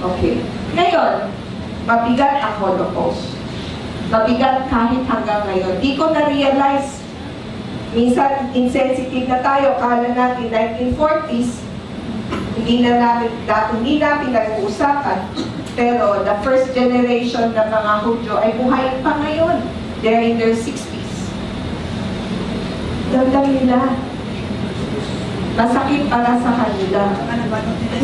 Okay. Ngayon, mabigat ang Holocaust. Mabigat kahit hanggang ngayon. Di ko na-realize. Minsan, insensitive na tayo. Kala natin, 1940s, hindi natin nag-uusapan. Pero the first generation ng mga Hudyo ay buhay pa ngayon. They're in their 60s. Damdam nila. Masakit para sa kanila.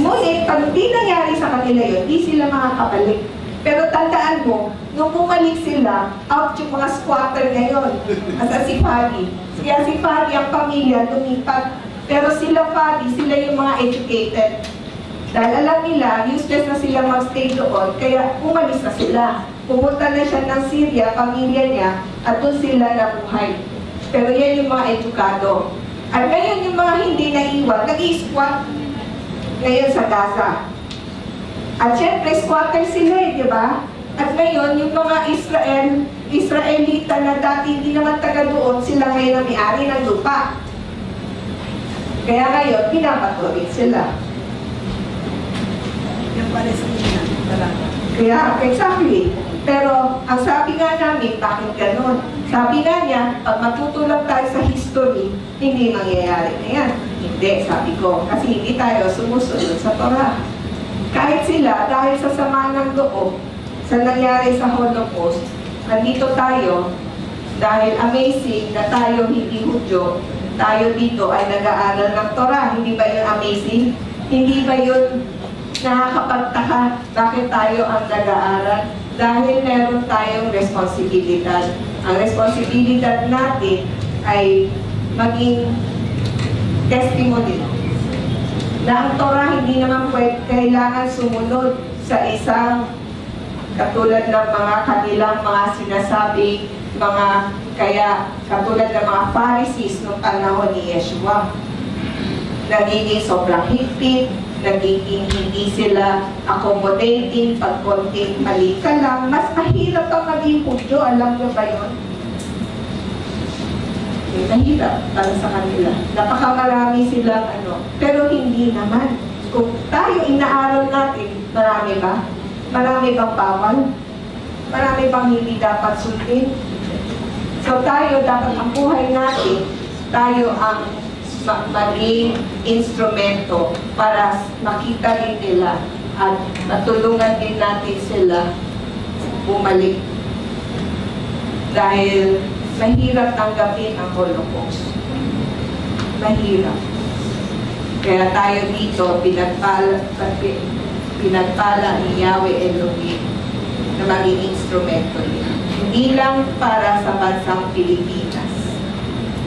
Ngunit, pag hindi nangyari sa kanila yun, di sila makakabalik. Pero tandaan mo, nung bumalik sila, out yung mga squatter ngayon. Asa si Fadi. Kaya si Fadi, ang pamilya, lumipat. Pero sila Fadi, sila yung mga educated. Dahil alam nila, useless na sila mag-stay doon, kaya umalis na sila. Pumunta na siya ng Syria, pamilya niya, at doon sila nabuhay. Pero yan yung mga edukado. At ngayon yung mga hindi naiwan, nag-i-squat ngayon sa Gaza. At syempre, squatter sila di ba? At ngayon, yung mga Israelita na dati hindi naman taga doon, sila ngayon ang may-ari ng lupa. Kaya ngayon, pinapatuloy sila. Yung Palestina, talaga. Kaya, exactly. Pero, ang sabi nga namin, bakit ganun? Sabi nga niya, pag matutulog tayo sa history, hindi mangyayari na yan. Hindi, sabi ko. Kasi hindi tayo sumusunod sa Torah. Kahit sila, dahil sa sama ng loob, sa nangyari sa Holocaust, nandito tayo, dahil amazing na tayo hindi Hudyo, tayo dito ay nag-aaral ng Torah. Hindi ba yun amazing? Hindi ba yun nakakapagtaka bakit tayo ang nag-aaral? Dahil meron tayong responsibilidad. Ang responsibilidad natin ay maging testimony na ang Torah hindi naman kailangan sumunod sa isang katulad ng mga kanilang mga sinasabi, kaya katulad ng mga Pharisees noong panahon ni Yeshua. Nagiging sobrang higpit, nagiging hindi sila accommodating, pag konting mali ka lang, mas mahirap ang maging Hudyo, alam nyo ba yun? Mahirap para sa kanila. Napakamarami silang pero hindi naman. Kung tayo inaaral natin, marami ba? Marami bang bawal? Marami bang hindi dapat sundin? So tayo, dapat ang buhay natin, tayo ang maging instrumento para makita rin nila at matulungan din natin sila bumalik. Dahil mahirap tanggapin ang Holocaust. Mahirap. Kaya tayo dito, pinagpala ni Yahweh Elohim na maging instrumento niya. Hindi lang para sa bansang Pilipinas,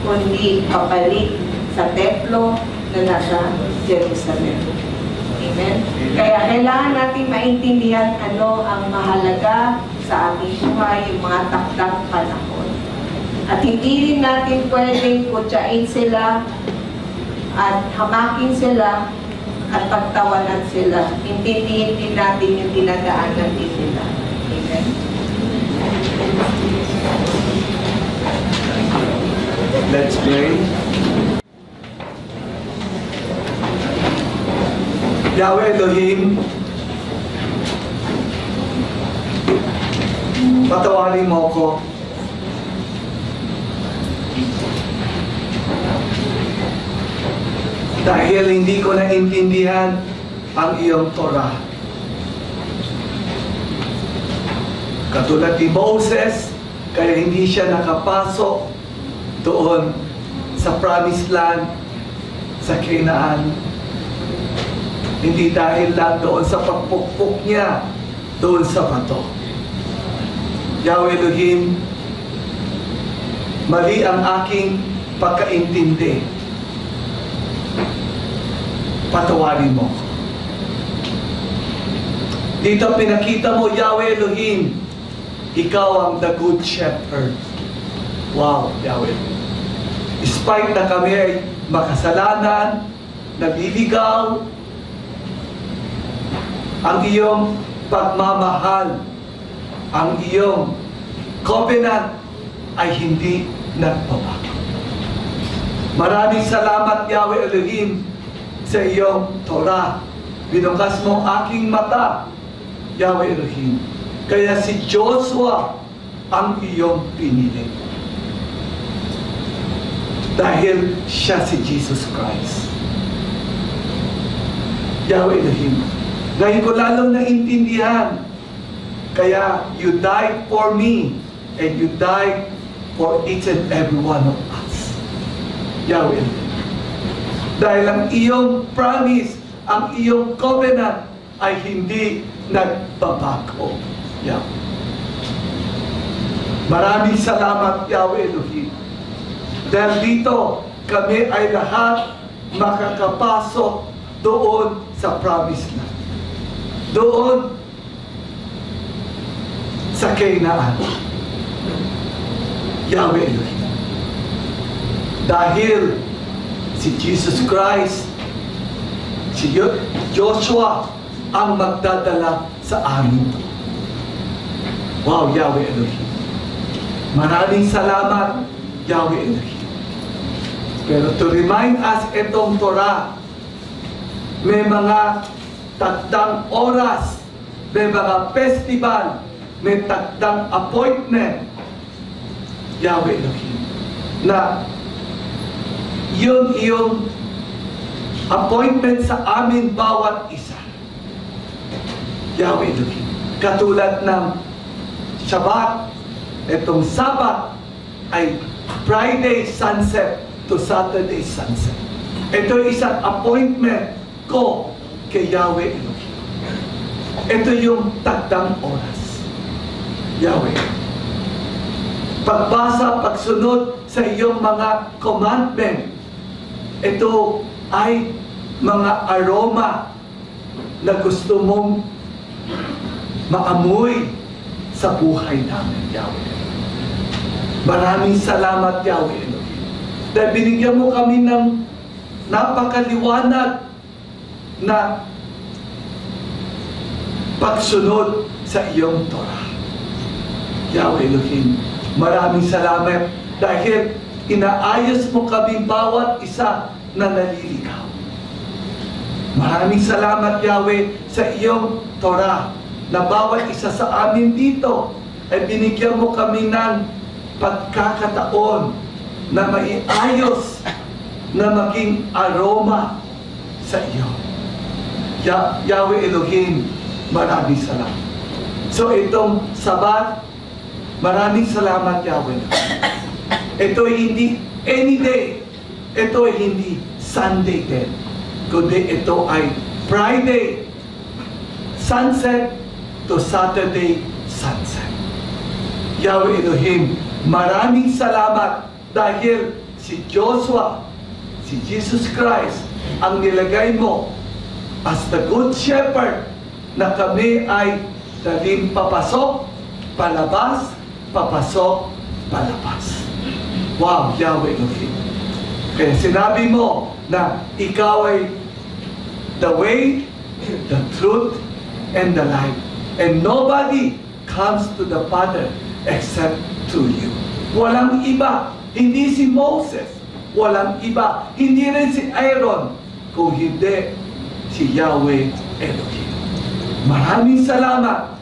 kundi pabalik sa templo na nasa Jerusalem. Amen? Kaya kailangan natin maintindihan ano ang mahalaga sa ating buhay, yung mga takdang panahon. At hindi rin natin pwedeng kutsain sila at hamakin sila at pagtawanan sila. Intindihin din natin yung dinadaanan din nila. Amen? Let's pray. Yahweh Elohim, patawarin mo ko. Dahil hindi ko naintindihan ang iyong Torah. Katulad ni Moses, kaya hindi siya nakapasok doon sa promised land, sa Canaan. Hindi dahil lang doon sa pagpukpok niya, doon sa bato. Yahweh Elohim, mali ang aking pagkaintindi. Patawarin mo ko. Dito pinakita mo, Yahweh Elohim, ikaw ang the good shepherd. Wow, Yahweh. Despite na kami ay makasalanan, naliligaw, ang iyong pagmamahal, ang iyong covenant ay hindi nagbabago. Maraming salamat, Yahweh Elohim, sa iyong Torah. Binukas mo aking mata, Yahweh Elohim. Kaya si Joshua ang iyong pinili. Dahil siya si Jesus Christ. Yahweh Elohim, ngayon ko lalong naintindihan. Kaya you died for me and you died for each and every one of us. Yahweh Elohim. Dahil ang iyong promise, ang iyong covenant ay hindi nagbabago. Yahweh. Maraming salamat, Yahweh Elohim. Dahil dito, kami ay lahat makakapasok doon sa promised land. Doon sa Canaan. Yahweh Elohim. Dahil si Jesus Christ, si Joshua ang magdadala sa amin. Wow, Yahweh Elohim. Maraming salamat, Yahweh Elohim. Pero to remind us, itong Torah, may mga takdang oras, may mga festival, may takdang appointment, Yahweh Elohim, na yun yung appointment sa amin bawat isa. Yahweh Elohim. Katulad ng Shabbat, itong Sabat ay Friday sunset to Saturday sunset. Ito isang appointment ko kay Yahweh Elohim. Ito yung takdang oras. Yahweh. Pagbasa, pagsunod sa iyong mga commandment, ito ay mga aroma na gusto mong maamoy sa buhay namin, Yahweh. Maraming salamat, Yahweh Elohim. Dahil binigyan mo kami ng napakaliwanag na pagsunod sa iyong Torah. Yahweh Elohim, maraming salamat dahil inaayos mo kami bawat isa na naliligaw. Maraming salamat, Yahweh, sa iyong Torah na bawat isa sa amin dito ay binigyan mo kami ng pagkakataon na maiayos na maging aroma sa iyo. Yahweh Elohim, maraming salamat. So itong Sabat, maraming salamat, Yahweh. Ito ay hindi any day. Ito ay hindi Sunday din. Kundi ito ay Friday sunset to Saturday sunset. Yahweh Elohim, maraming salamat dahil si Joshua, si Jesus Christ, ang nilagay mo as the good shepherd na kami ay daling papasok, palabas, papasok, palabas. Wow, Yahweh Elohim. Kaya sinabi mo na ikaw ay the way, the truth, and the life. And nobody comes to the Father except through you. Walang iba Hindi si Moses, walang iba. Hindi rin si Aaron, kung hindi si Yahweh Elohim. Maraming salamat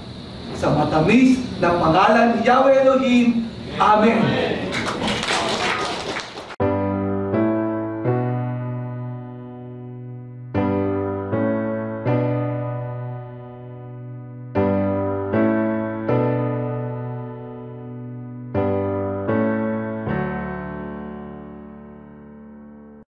sa matamis ng pangalan ni Yahweh Elohim. Amen.